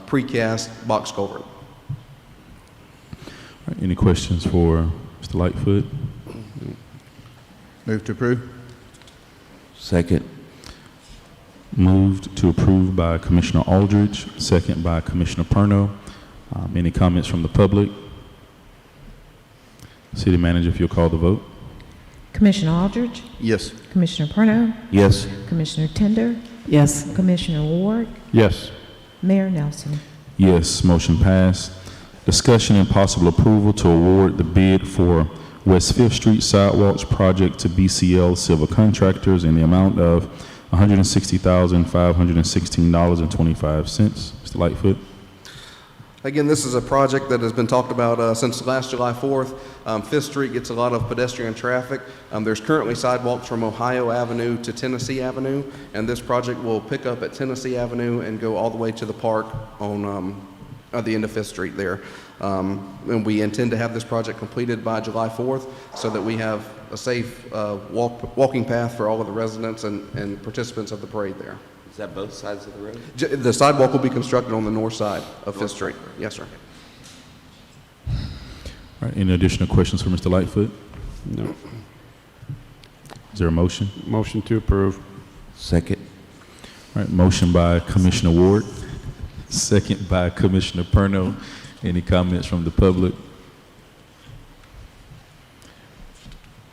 N: precast box culvert.
A: All right, any questions for Mr. Lightfoot?
H: Move to approve.
I: Second.
A: Moved to approve by Commissioner Aldridge, second by Commissioner Perno. Any comments from the public? City Manager, if you'll call the vote.
L: Commissioner Aldridge,
H: Yes.
L: Commissioner Perno,
I: Yes.
L: Commissioner Tender,
K: Yes.
L: Commissioner Ward,
J: Yes.
L: Mayor Nelson.
A: Yes, motion passed. Discussion and possible approval to award the bid for West 5th Street Sidewalks Project to BCL Civil Contractors in the amount of $160,516.25. Mr. Lightfoot.
N: Again, this is a project that has been talked about since last July 4th. 5th Street gets a lot of pedestrian traffic. There's currently sidewalks from Ohio Avenue to Tennessee Avenue, and this project will pick up at Tennessee Avenue and go all the way to the park on at the end of 5th Street there. And we intend to have this project completed by July 4th so that we have a safe walking path for all of the residents and participants of the parade there.
I: Is that both sides of the road?
N: The sidewalk will be constructed on the north side of 5th Street. Yes, sir.
A: All right, any additional questions for Mr. Lightfoot?
J: No.
A: Is there a motion?
J: Motion to approve.
I: Second.
A: All right, motion by Commissioner Ward, second by Commissioner Perno. Any comments from the public?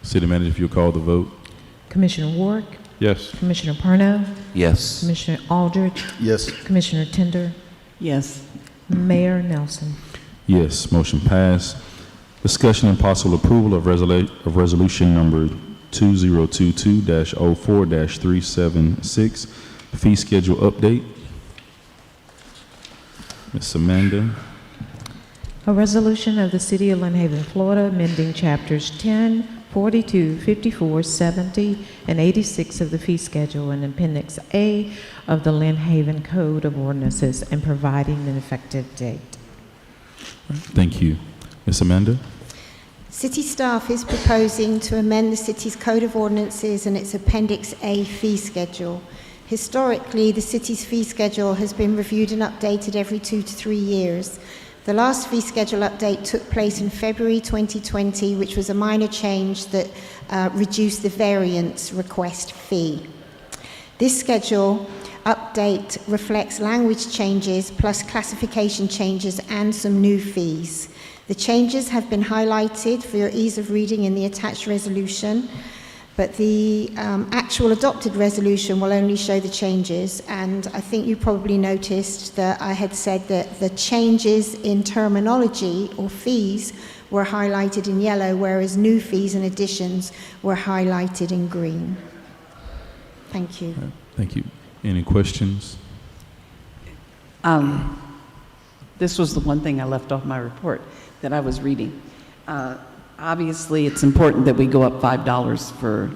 A: City Manager, if you'll call the vote.
L: Commissioner Ward,
J: Yes.
L: Commissioner Perno,
I: Yes.
L: Commissioner Aldridge,
H: Yes.
L: Commissioner Tender,
K: Yes.
L: Mayor Nelson.
A: Yes, motion passed. Discussion and possible approval of resolution number 2022-04-376, fee schedule update. Ms. Amanda.
L: A resolution of the City of Lynn Haven, Florida, amending chapters 10, 42, 54, 70, and 86 of the fee schedule and Appendix A of the Lynn Haven Code of Ordinances and providing an effective date.
A: Thank you. Ms. Amanda?
P: City staff is proposing to amend the city's Code of Ordinances and its Appendix A fee schedule. Historically, the city's fee schedule has been reviewed and updated every 2 to 3 years. The last fee schedule update took place in February 2020, which was a minor change that reduced the variance request fee. This schedule update reflects language changes plus classification changes and some new fees. The changes have been highlighted for your ease of reading in the attached resolution, but the actual adopted resolution will only show the changes, and I think you probably noticed that I had said that the changes in terminology or fees were highlighted in yellow, whereas new fees and additions were highlighted in green. Thank you.
A: Thank you. Any questions?
K: This was the one thing I left off my report that I was reading. Obviously, it's important that we go up $5 for,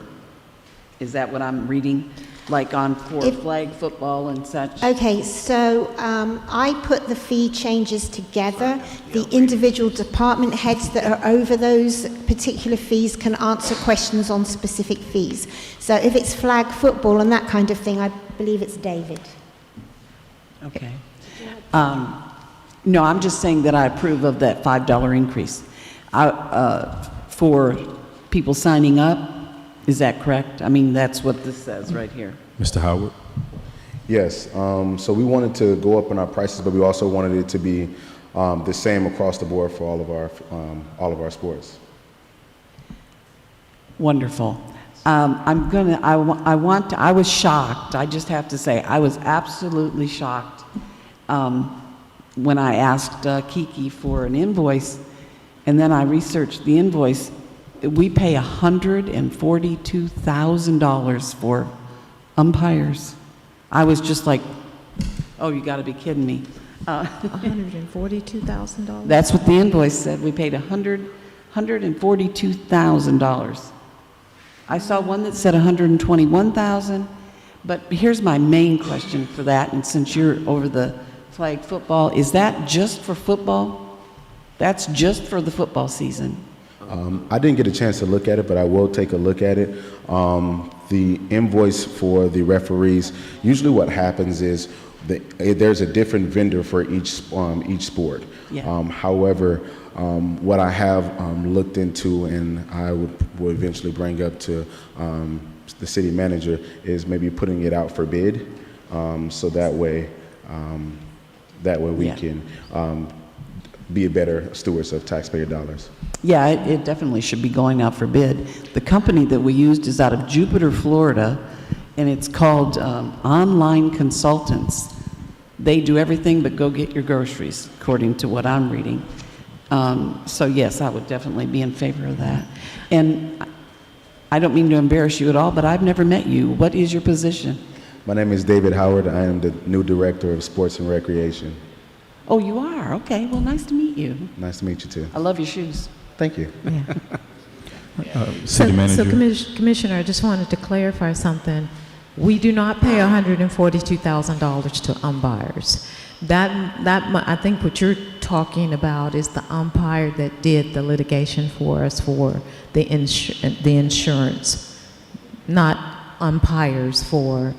K: is that what I'm reading? like for flag football and such?
P: Okay, so I put the fee changes together. The individual department heads that are over those particular fees can answer questions on specific fees. So if it's flag football and that kind of thing, I believe it's David.
K: Okay. No, I'm just saying that I approve of that $5 increase. For people signing up, is that correct? I mean, that's what this says right here.
A: Mr. Howard?
R: Yes, so we wanted to go up in our prices, but we also wanted it to be the same across the board for all of our sports.
K: Wonderful. I was shocked, I just have to say, I was absolutely shocked when I asked Kiki for an invoice, and then I researched the invoice. We pay $142,000 for umpires. I was just like, oh, you got to be kidding me.
L: $142,000?
K: That's what the invoice said. We paid $142,000. I saw one that said $121,000, but here's my main question for that, and since you're over the flag football, is that just for football? That's just for the football season?
R: I didn't get a chance to look at it, but I will take a look at it. The invoice for the referees, usually what happens is there's a different vendor for each sport.
K: Yeah.
R: However, what I have looked into and I would eventually bring up to the city manager is maybe putting it out for bid, so that way we can be better stewards of taxpayer dollars.
K: Yeah, it definitely should be going out for bid. The company that we used is out of Jupiter, Florida, and it's called Online Consultants. They do everything but go get your groceries, according to what I'm reading. So yes, I would definitely be in favor of that. And I don't mean to embarrass you at all, but I've never met you. What is your position?
R: My name is David Howard. I am the new director of sports and recreation.
K: Oh, you are? Okay, well, nice to meet you.
R: Nice to meet you too.
K: I love your shoes.
R: Thank you.
A: City Manager.
L: So Commissioner, I just wanted to clarify something. We do not pay $142,000 to umpires. I think what you're talking about is the umpire that did the litigation for us for the insurance, not umpires for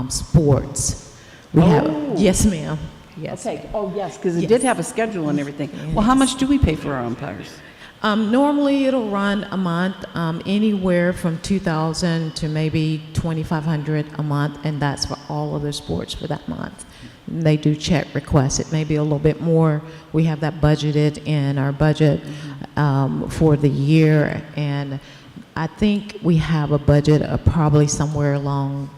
L: sports. Yes, ma'am. Yes.
K: Okay. Oh, yes, because it did have a schedule and everything. Yes. Well, how much do we pay for our umpires?
L: Normally, it'll run a month, anywhere from $2,000 to maybe $2,500 a month, and that's for all of the sports for that month. They do check requests. It may be a little bit more. We have that budgeted in our budget for the year, and I think we have a budget of probably somewhere along,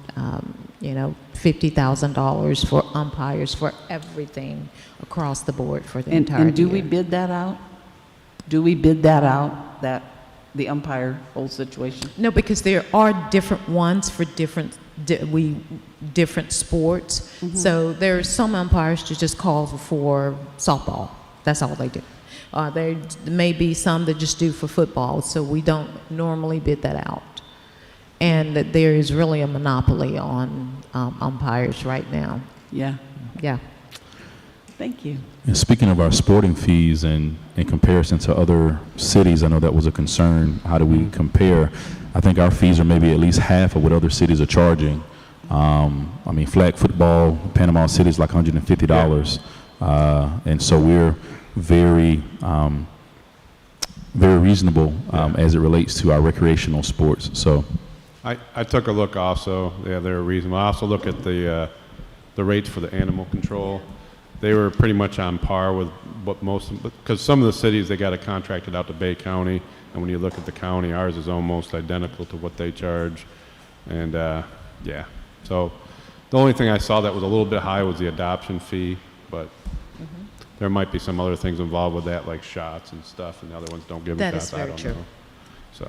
L: $50,000 for umpires for everything across the board for the entire year.
K: And do we bid that out? Do we bid that out, the umpire whole situation?
L: No, because there are different ones for different sports. Mm-hmm. So there's some umpires that just call for softball. That's all they do. There may be some that just do for football, so we don't normally bid that out. And that there is really a monopoly on umpires right now.
K: Yeah.
L: Yeah.
K: Thank you.
A: And speaking of our sporting fees and in comparison to other cities, I know that was a concern. How do we compare? I think our fees are maybe at least half of what other cities are charging. Flag football, Panama City is like $150. And so we're very reasonable as it relates to our recreational sports. So
J: I took a look also. Yeah, they're reasonable. I also look at the rates for the animal control. They were pretty much on par with what because some of the cities, they got it contracted out to Bay County, and when you look at the county, ours is almost identical to what they charge. And yeah, so the only thing I saw that was a little bit high was the adoption fee, but there might be some other things involved with that, like shots and stuff, and the other ones don't give them shots.
L: That is very true.
J: Know. So.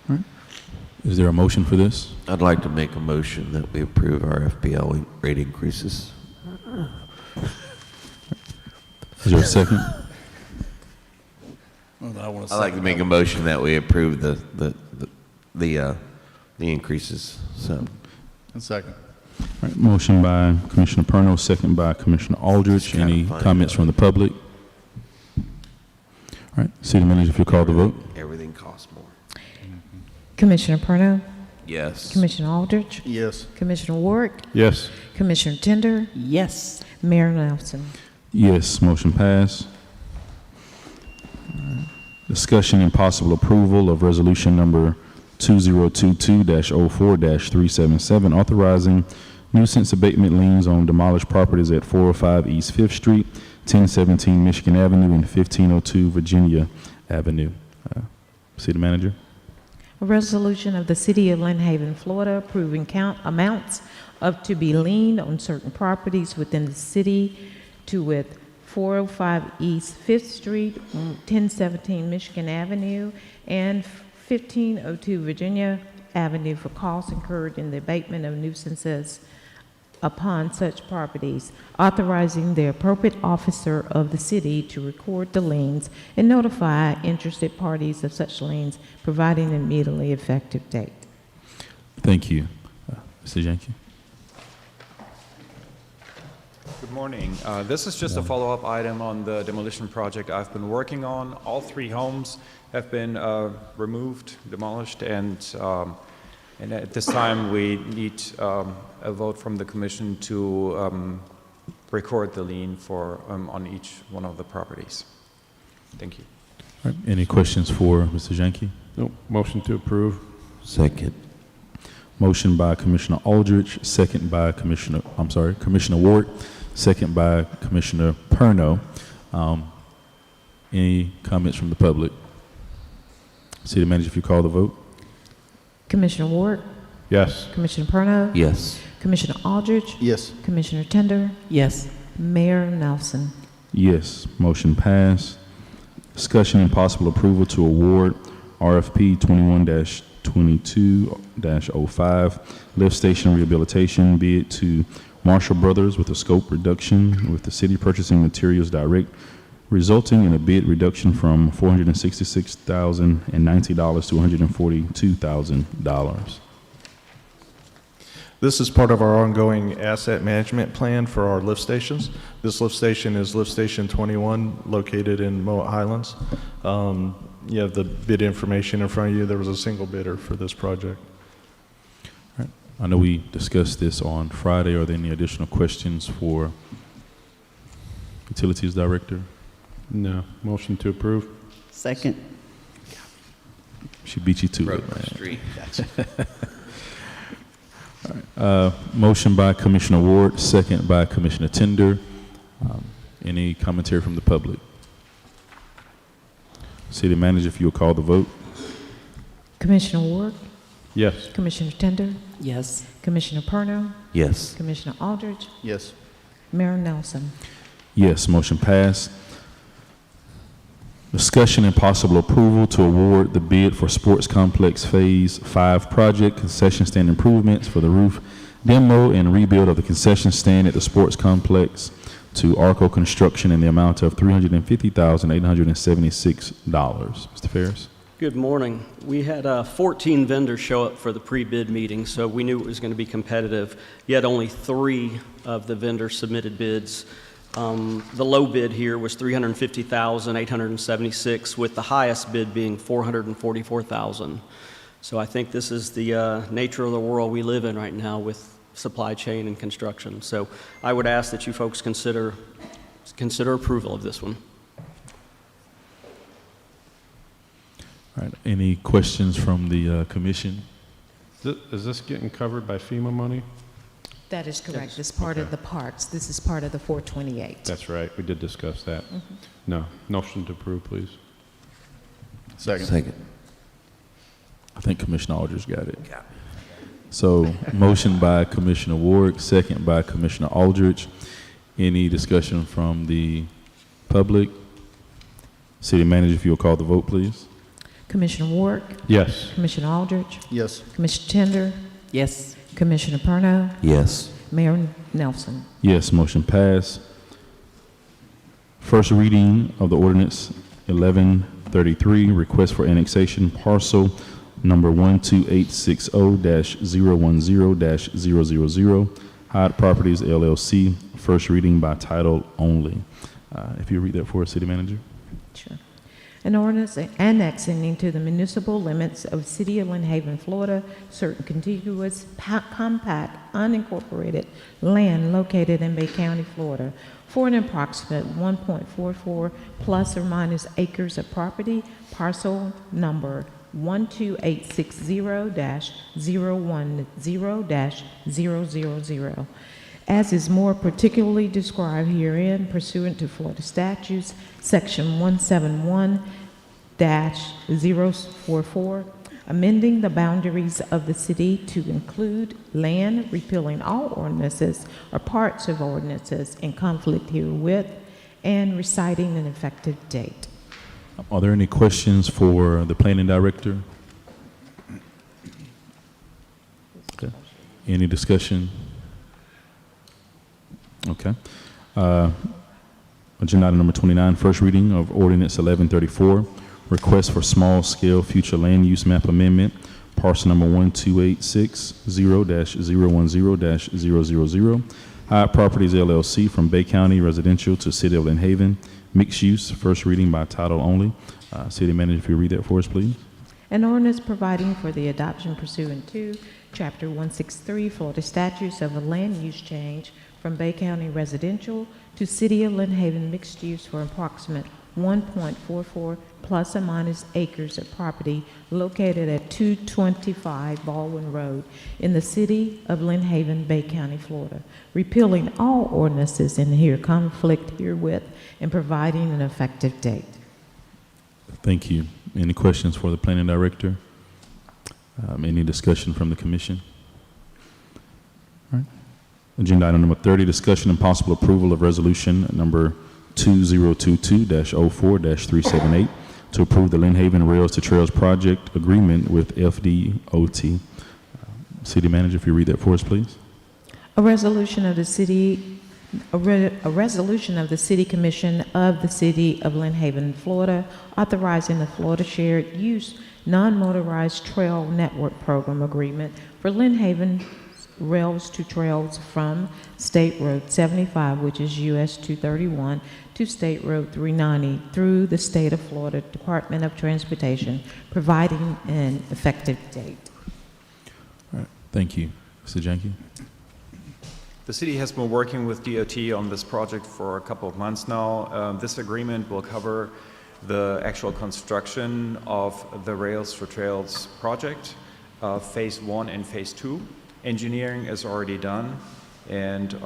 A: All right. Is there a motion for this?
I: I'd like to make a motion that we approve our FPL rate increases.
A: Is there a second?
I: I'd like to make a motion that we approve the the increases, so.
H: And second.
A: All right, motion by Commissioner Perno, second by Commissioner Aldridge. Any comments from the public? All right, City Manager, if you call the vote.
I: Everything costs more.
L: Commissioner Perno,
I: Yes.
L: Commissioner Aldridge,
H: Yes.
L: Commissioner Ward,
J: Yes.
L: Commissioner Tender,
K: Yes.
L: Mayor Nelson.
A: Yes, motion passed. Discussion and possible approval of resolution number 2022-04-377, authorizing nuisance abatement liens on demolished properties at 405 East 5th Street, 1017 Michigan Avenue, and 1502 Virginia Avenue. City Manager.
L: A resolution of the City of Lynn Haven, Florida, approving count amounts of to be liened on certain properties within the city to with 405 East 5th Street, 1017 Michigan Avenue, and 1502 Virginia Avenue for costs incurred in the abatement of nuisances upon such properties, authorizing the appropriate officer of the city to record the liens and notify interested parties of such liens, providing an immediately effective date.
A: Thank you. Mr. Jenkins.
S: Good morning. This is just a follow-up item on the demolition project I've been working on. All 3 homes have been removed, demolished, and at this time we need a vote from the commission to record the lien for on each one of the properties. Thank you.
A: All right, any questions for Mr. Jenkins?
J: Nope. Motion to approve.
I: Second.
A: Motion by Commissioner Aldridge, second by Commissioner Ward, second by Commissioner Perno. Any comments from the public? City Manager, if you call the vote.
L: Commissioner Ward,
J: Yes.
L: Commissioner Perno,
I: Yes.
L: Commissioner Aldridge,
H: Yes.
L: Commissioner Tender,
K: Yes.
L: Mayor Nelson.
A: Yes, motion passed. Discussion and possible approval to award RFP 21-22-05 lift station rehabilitation bid to Marshall Brothers with a scope reduction with the city purchasing materials direct, resulting in a bid reduction from $466,090 to $142,000.
T: This is part of our ongoing asset management plan for our lift stations. This lift station is Lift Station 21, located in Mowat Highlands. You have the bid information in front of you. There was a single bidder for this project.
A: All right. I know we discussed this on Friday. Are there any additional questions for Utilities Director?
J: No. Motion to approve.
K: Second.
A: She beat you to
I: Broke
A: it,
I: my
A: man.
I: street.
A: All right. Motion by Commissioner Ward, second by Commissioner Tender. Any commentary from the public? City Manager, if you'll call the vote.
L: Commissioner Ward,
J: Yes.
L: Commissioner Tender,
K: Yes.
L: Commissioner Perno,
I: Yes.
L: Commissioner Aldridge,
H: Yes.
L: Mayor Nelson.
A: Yes, motion passed. Discussion and possible approval to award the bid for Sports Complex Phase 5 project, concession stand improvements for the roof demo and rebuild of the concession stand at the Sports Complex to Arco Construction in the amount of $350,876. Mr. Ferris?
U: Good morning. We had 14 vendors show up for the pre-bid meeting, so we knew it was going to be competitive, yet only 3 of the vendors submitted bids. The low bid here was $350,876, with the highest bid being $444,000. So I think this is the nature of the world we live in right now with supply chain and construction. So I would ask that you folks consider approval of this one.
A: All right, any questions from the commission?
J: Is this getting covered by FEMA money?
L: That is correct. It's part of the parks. This is part of the 428.
J: That's right. We did discuss that. No. Motion to approve, please.
H: Second.
I: Second.
A: I think Commissioner Aldridge got it. So, motion by Commissioner Ward, second by Commissioner Aldridge. Any discussion from the public? City Manager, if you'll call the vote, please.
L: Commissioner Ward,
J: Yes.
L: Commissioner Aldridge,
H: Yes.
L: Commissioner Tender,
K: Yes.
L: Commissioner Perno,
I: Yes.
L: Mayor Nelson.
A: Yes, motion passed. First reading of the ordinance 1133, request for annexation parcel number 12860-010-000, Hyde Properties LLC, first reading by title only. If you read that for us, City Manager.
L: Sure. An ordinance annexing into the municipal limits of City of Lynn Haven, Florida, certain contiguous compact unincorporated land located in Bay County, Florida, for an approximate 1.44 plus or minus acres of property, parcel number 12860-010-000, as is more particularly described herein pursuant to Florida statutes, section 171-044, amending the boundaries of the city to include land, repealing all ordinances or parts of ordinances in conflict herewith, and reciting an effective date.
A: Are there any questions for the planning director? Okay. Any discussion? Okay. Agenda item number 29, first reading of ordinance 1134, request for small-scale future land use map amendment, parcel number 12860-010-000, Hyde Properties LLC from Bay County Residential to City of Lynn Haven, mixed use, first reading by title only. City Manager, if you read that for us, please.
L: An ordinance providing for the adoption pursuant to Chapter 163 Florida Statutes of a land use change from Bay County Residential to City of Lynn Haven mixed use for approximate 1.44 plus or minus acres of property located at 225 Baldwin Road in the City of Lynn Haven, Bay County, Florida, repealing all ordinances in here conflict herewith and providing an effective date.
A: Thank you. Any questions for the planning director? Any discussion from the commission? All right. Agenda item number 30, discussion and possible approval of resolution number 2022-04-378 to approve the Lynn Haven Rails to Trails project agreement with FDOT. City Manager, if you read that for us, please.
L: A resolution of the City Commission of the City of Lynn Haven, Florida, authorizing the Florida Shared Use Non-Motorized Trail Network Program Agreement for Lynn Haven Rails to Trails from State Road 75, which is US 231, to State Road 390 through the State of Florida Department of Transportation, providing an effective date.
A: All right. Thank you. Mr. Jenkins.
S: The city has been working with DOT on this project for a couple of months now. This agreement will cover the actual construction of the Rails for Trails project, phase 1 and phase 2. Engineering is already done, and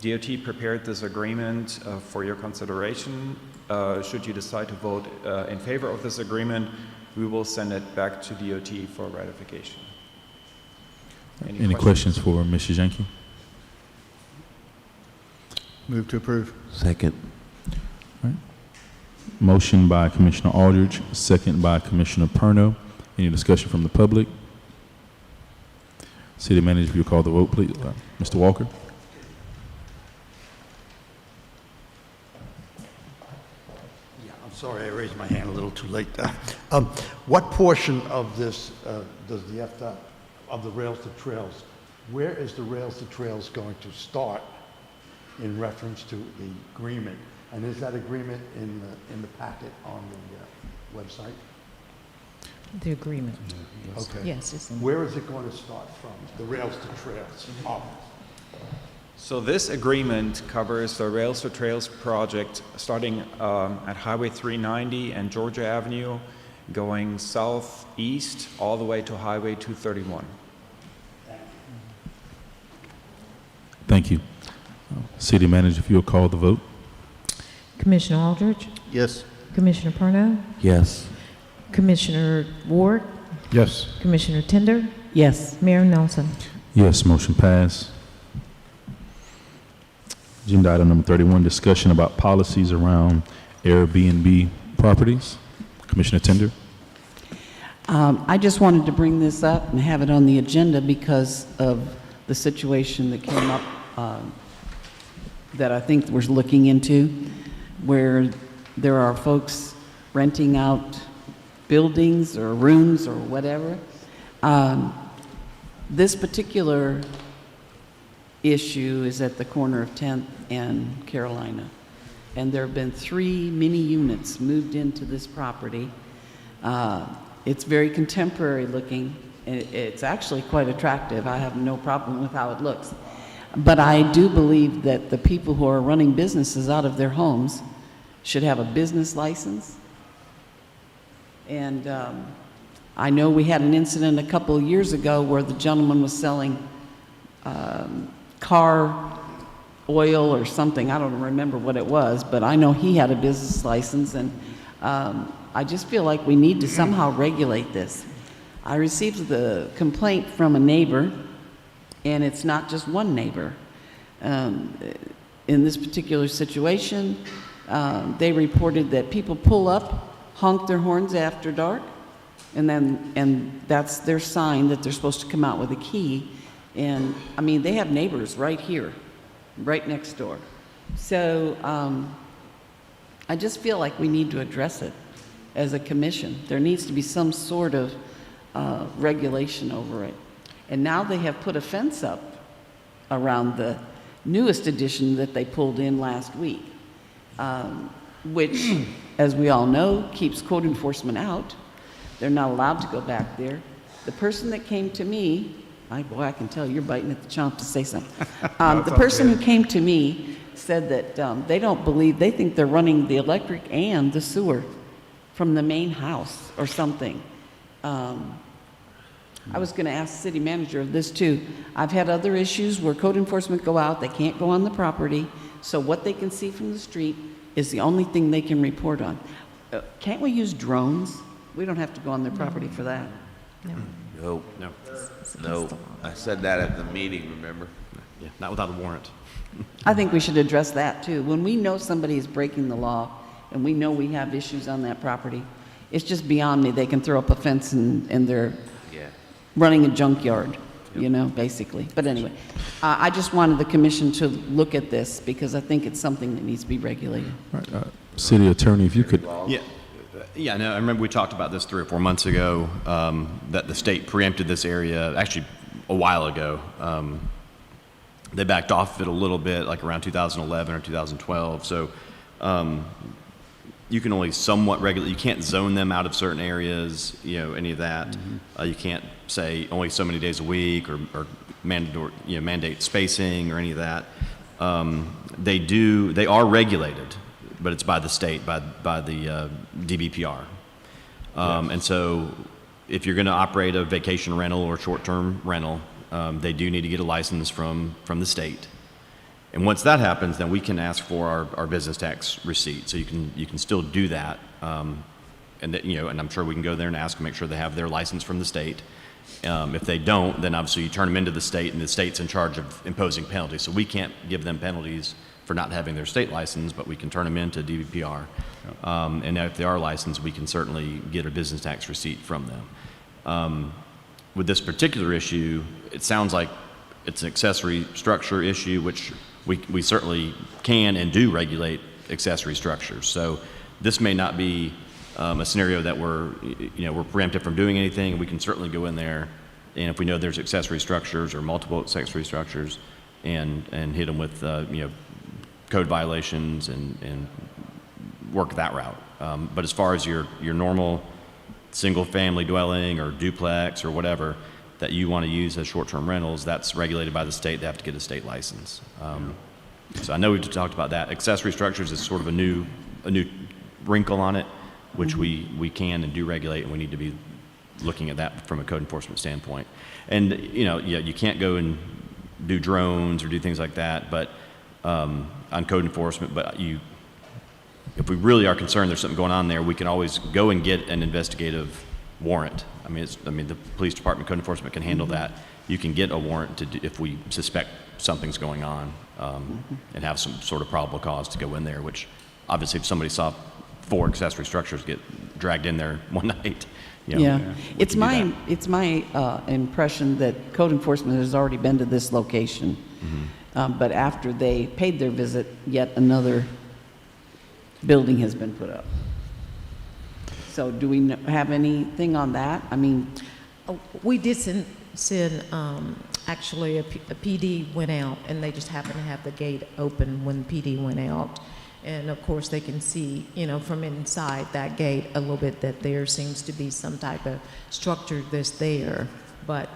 S: DOT prepared this agreement for your consideration. Should you decide to vote in favor of this agreement, we will send it back to DOT for ratification.
A: Any questions for Mr. Jenkins?
H: Move to approve.
I: Second.
A: All right. Motion by Commissioner Aldridge, second by Commissioner Perno. Any discussion from the public? City Manager, if you call the vote, please. Mr. Walker.
E: Yeah, I'm sorry, I raised my hand a little too late. What portion of this does the FDOT, of the Rails to Trails, where is the Rails to Trails going to start in reference to the agreement? And is that agreement in the packet on the website?
L: The agreement.
E: Okay.
L: Yes. It's in
E: Where is it going to start from, the Rails to Trails?
S: So this agreement covers the Rails to Trails project starting at Highway 390 and Georgia Avenue, going southeast all the way to Highway 231.
A: Thank you. City Manager, if you'll call the vote.
L: Commissioner Aldridge?
H: Yes.
L: Commissioner Perno?
I: Yes.
L: Commissioner Ward?
J: Yes.
L: Commissioner Tender?
K: Yes.
L: Mayor Nelson?
A: Yes, motion passed. Agenda item number 31, discussion about policies around Airbnb properties. Commissioner Tender.
K: I just wanted to bring this up and have it on the agenda because of the situation that came up that I think we're looking into, where there are folks renting out buildings or rooms or whatever. This particular issue is at the corner of 10th and Carolina. And there have been 3 mini units moved into this property. It's very contemporary looking. It's actually quite attractive. I have no problem with how it looks. But I do believe that the people who are running businesses out of their homes should have a business license. And I know we had an incident a couple of years ago where the gentleman was selling car oil or something. I don't remember what it was, but I know he had a business license, and I just feel like we need to somehow regulate this. I received the complaint from a neighbor, and it's not just one neighbor. In this particular situation, they reported that people pull up, honk their horns after dark, and that's their sign that they're supposed to come out with a key. And I mean, they have neighbors right here, right next door. So I just feel like we need to address it as a commission. There needs to be some sort of regulation over it. And now they have put a fence up around the newest addition that they pulled in last week, which, as we all know, keeps code enforcement out. They're not allowed to go back there. The person that came to me, boy, I can tell you're biting at the chomp to say something. The person who came to me said that they don't believe, they think they're running the electric and the sewer from the main house or something. I was going to ask the city manager of this too. I've had other issues where code enforcement go out, they can't go on the property, so what they can see from the street is the only thing they can report on. Can't we use drones? We don't have to go on their property for that.
I: No. I said that at the meeting, remember?
O: Yeah, not without a warrant.
K: I think we should address that too. When we know somebody is breaking the law and we know we have issues on that property, it's just beyond me. They can throw up a fence and they're running a junkyard, you know, basically. But anyway, I just wanted the commission to look at this because I think it's something that needs to be regulated.
A: Right, City Attorney, if you could.
O: Yeah, no, I remember we talked about this 3 or 4 months ago, that the state preempted this area, actually a while ago. They backed off of it a little bit, like around 2011 or 2012. So you can only somewhat regulate. You can't zone them out of certain areas, you know, any of that. You can't say only so many days a week or mandate spacing or any of that. They are regulated, but it's by the state, by the DBPR. And so if you're going to operate a vacation rental or short-term rental, they do need to get a license from the state. And once that happens, then we can ask for our business tax receipt. So you can still do that. And that, you know, and I'm sure we can go there and ask and make sure they have their license from the state. If they don't, then obviously you turn them into the state, and the state's in charge of imposing penalties. So we can't give them penalties for not having their state license, but we can turn them into DBPR. And if they are licensed, we can certainly get a business tax receipt from them. With this particular issue, it sounds like it's an accessory structure issue, which we certainly can and do regulate accessory structures. So this may not be a scenario that we're preempted from doing anything. We can certainly go in there, and if we know there's accessory structures or multiple accessory structures, and hit them with code violations and work that route. But as far as your normal single-family dwelling or duplex or whatever that you want to use as short-term rentals, that's regulated by the state. They have to get a state license. So I know we've talked about that. Accessory structures is sort of a new wrinkle on it, which we can and do regulate, and we need to be looking at that from a code enforcement standpoint. And you can't go and do drones or do things like that, but on code enforcement. But if we really are concerned there's something going on there, we can always go and get an investigative warrant. I mean, the police department, code enforcement can handle that. You can get a warrant if we suspect something's going on, and have some sort of probable cause to go in there, which obviously if somebody saw 4 accessory structures get dragged in there one night,
K: it's my impression that code enforcement has already been to this location, but after they paid their visit, yet another building has been put up. So do we have anything on that? I mean,
L: We did send actually, a PD went out, and they just happened to have the gate open when PD went out. And of course, they can see, from inside that gate a little bit that there seems to be some type of structure that's there. But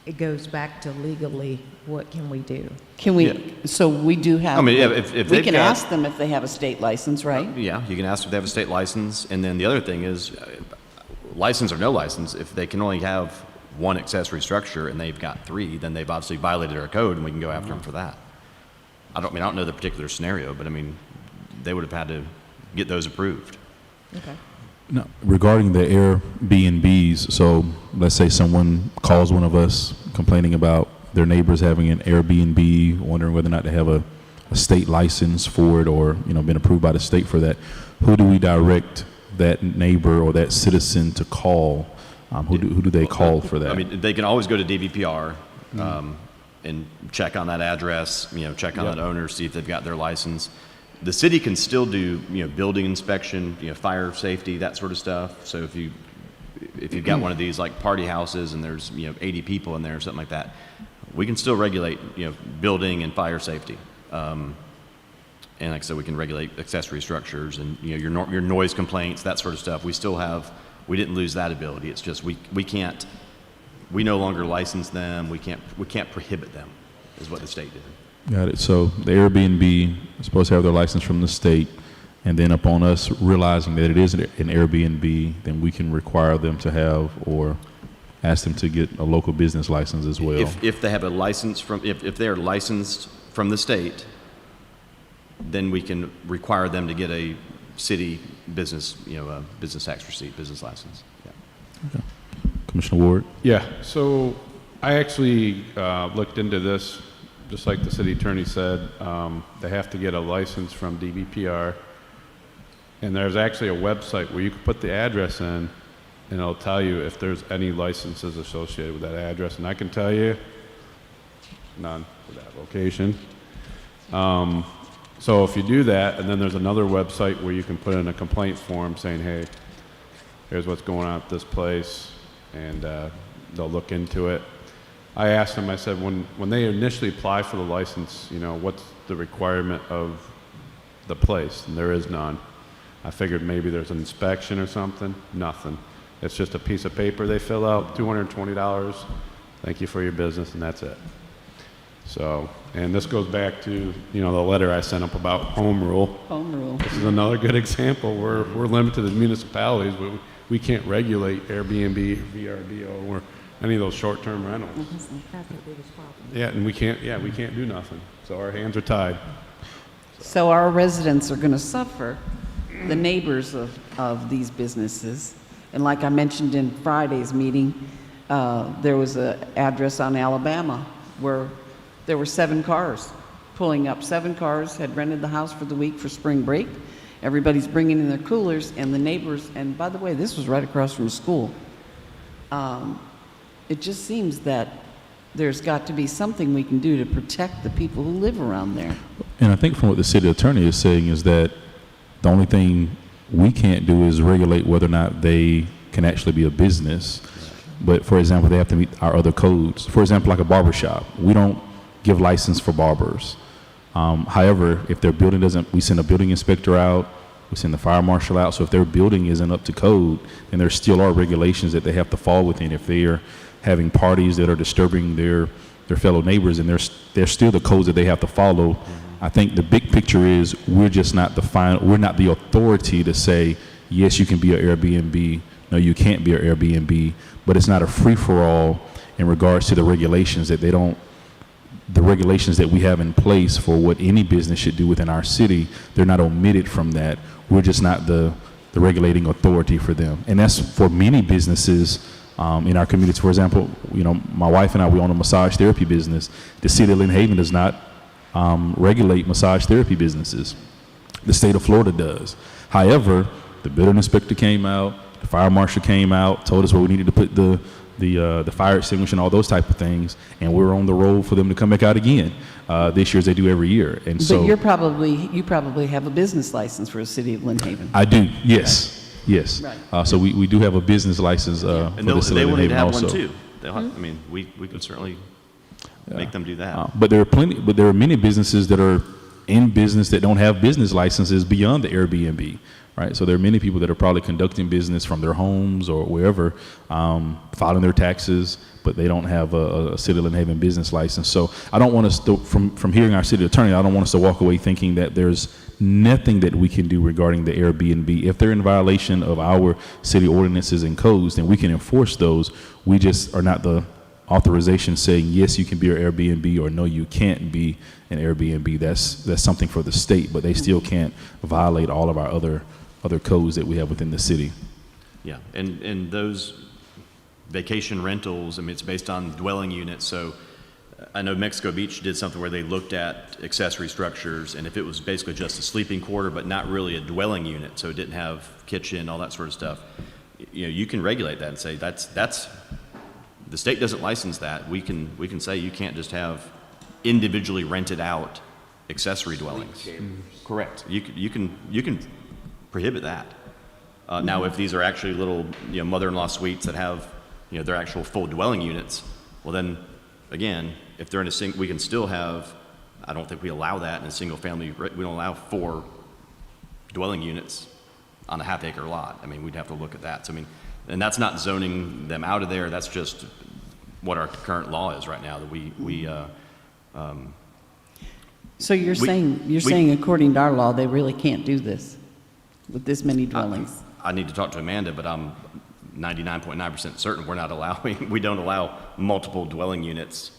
L: it goes back to legally, what can we do?
K: can we,
O: Yeah.
K: so we do have.
O: I mean, yeah, if
K: we
O: they've
K: can
O: got-
K: ask them if they have a state license, right?
O: Yeah, you can ask if they have a state license, and then the other thing is, license or no license, if they can only have one accessory structure and they've got 3, then they've obviously violated our code, and we can go after them for that. I don't know the particular scenario, but I mean, they would have had to get those approved.
L: Okay.
A: No, regarding the Airbnbs, so let's say someone calls one of us complaining about their neighbors having an Airbnb, wondering whether or not they have a state license for it or, been approved by the state for that. Who do we direct that neighbor or that citizen to call? Who do they call for that?
O: I mean, they can always go to DVPR and check on that address, check on that owner, see if they've got their license. The city can still do, building inspection, fire safety, that sort of stuff. So if you've got one of these like party houses and there's 80 people in there or something like that, we can still regulate building and fire safety. And like I said, we can regulate accessory structures and your noise complaints, that sort of stuff. We didn't lose that ability. It's just we no longer license them. We can't prohibit them, is what the state did.
A: Got it. So the Airbnb is supposed to have their license from the state, and then upon us realizing that it is an Airbnb, then we can require them to have or ask them to get a local business license as well.
O: If they have a license if they are licensed from the state, then we can require them to get a city business, business tax receipt, business license. Yeah.
A: Okay. Commissioner Ward?
J: Yeah, so I actually looked into this, just like the city attorney said. They have to get a license from DVPR, and there's actually a website where you can put the address in, and it'll tell you if there's any licenses associated with that address, and I can tell you, none for that location. So if you do that, and then there's another website where you can put in a complaint form saying, hey, here's what's going on at this place, and they'll look into it. I asked them, I said, when they initially apply for the license, what's the requirement of the place? And there is none. I figured maybe there's an inspection or something. Nothing. It's just a piece of paper they fill out, $220. Thank you for your business, and that's it. So, and this goes back to, the letter I sent up about home rule.
K: Home rule.
J: This is another good example. We're limited as municipalities. We can't regulate Airbnb, VRBO, or any of those short-term rentals.
L: That's the biggest problem.
J: Yeah, and we can't do nothing. So our hands are tied.
K: So our residents are going to suffer, the neighbors of these businesses. And like I mentioned in Friday's meeting, there was an address on Alabama where there were 7 cars pulling up. 7 cars had rented the house for the week for spring break. Everybody's bringing in their coolers, and the neighbors, and by the way, this was right across from school. It just seems that there's got to be something we can do to protect the people who live around there.
A: And I think from what the city attorney is saying is that the only thing we can't do is regulate whether or not they can actually be a business. But for example, they have to meet our other codes. For example, like a barber shop, we don't give license for barbers. However, if their building doesn't, we send a building inspector out, we send the fire marshal out. So if their building isn't up to code, then there still are regulations that they have to fall within. If they are having parties that are disturbing their fellow neighbors, and there's still the codes that they have to follow. I think the big picture is we're just not we're not the authority to say, yes, you can be an Airbnb, no, you can't be an Airbnb, but it's not a free-for-all in regards to the regulations that the regulations that we have in place for what any business should do within our city, they're not omitted from that. We're just not the regulating authority for them. And that's for many businesses in our communities. For example, my wife and I, we own a massage therapy business. The city of Lynn Haven does not regulate massage therapy businesses. The state of Florida does. However, the building inspector came out, the fire marshal came out, told us where we needed to put the fire extinguisher and all those type of things, and we're on the road for them to come back out again this year, as they do every year. And
K: but
A: so
K: you probably have a business license for the city of Lynn Haven.
A: I do, yes. Yes.
F: Right.
A: So we do have a business license for
O: And
A: the
O: they
A: city of
O: will
A: Lynn
O: need to
A: Haven
O: have
A: also.
O: one too. They'll have, I mean, we can certainly make them do that.
A: But there are many businesses that are in business that don't have business licenses beyond the Airbnb, right? So there are many people that are probably conducting business from their homes or wherever, filing their taxes, but they don't have a City of Lynn Haven business license. So I don't want us to, from hearing our city attorney, I don't want us to walk away thinking that there's nothing that we can do regarding the Airbnb. If they're in violation of our city ordinances and codes, then we can enforce those. We just are not the authorization saying, yes, you can be an Airbnb, or no, you can't be an Airbnb. That's something for the state, but they still can't violate all of our other codes that we have within the city.
O: Yeah, and those vacation rentals, I mean, it's based on dwelling units. So I know Mexico Beach did something where they looked at accessory structures, and if it was basically just a sleeping quarter but not really a dwelling unit, so it didn't have kitchen, all that sort of stuff, you know, you can regulate that and say that's the state doesn't license that. We can say you can't just have individually rented out accessory dwellings. Correct. You can prohibit that. Now, if these are actually little, you know, mother-in-law suites that have, you know, their actual full dwelling units, well then, again, if they're in a we can still have. I don't think we allow that in a single family. We don't allow 4 dwelling units on a half-acre lot. I mean, we'd have to look at that. So I mean, and that's not zoning them out of there. That's just what our current law is right now. That
K: So you're saying according to our law, they really can't do this with this many dwellings?
O: I need to talk to Amanda, but I'm 99.9% certain we don't allow multiple dwelling units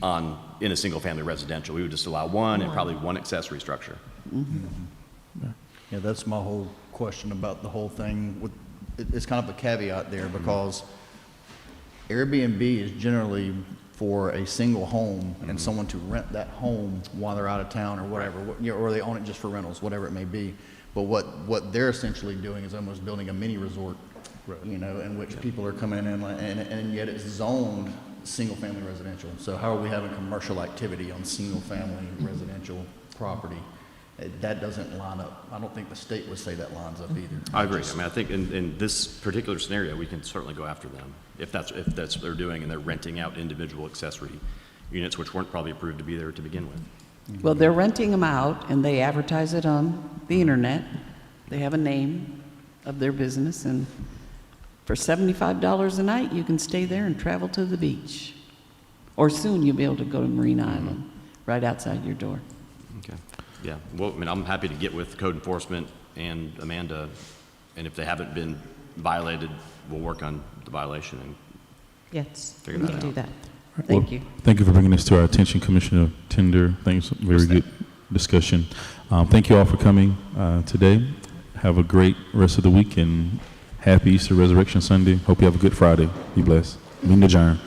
O: in a single family residential. We would just allow one and probably one accessory structure.
H: Yeah, that's my whole question about the whole thing. It's kind of a caveat there because Airbnb is generally for a single home and someone to rent that home while they're out of town or whatever, or they own it just for rentals, whatever it may be. But what they're essentially doing is almost building a mini resort, you know, in which people are coming in, and yet it's zoned single-family residential. So how are we having commercial activity on single-family residential property? That doesn't line up. I don't think the state would say that lines up either.
O: I agree. I mean, I think in this particular scenario, we can certainly go after them if that's what they're doing, and they're renting out individual accessory units, which weren't probably approved to be there to begin with.
K: Well, they're renting them out, and they advertise it on the internet. They have a name of their business, and for $75 a night, you can stay there and travel to the beach. Or soon you'll be able to go to Marine Island, right outside your door.
O: Okay. Yeah. Well, I mean, I'm happy to get with code enforcement and Amanda, and if they haven't been violated, we'll work on the violation and
L: Yes,
O: figure
L: we
O: that
L: can
O: out.
L: do that.
A: Well,
L: Thank you.
A: Thank you for bringing this to our attention, Commissioner Tender. Thanks. Very good discussion. Thank you all for coming today. Have a great rest of the week and happy Easter Resurrection Sunday. Hope you have a good Friday. Be blessed. Meeting adjourned.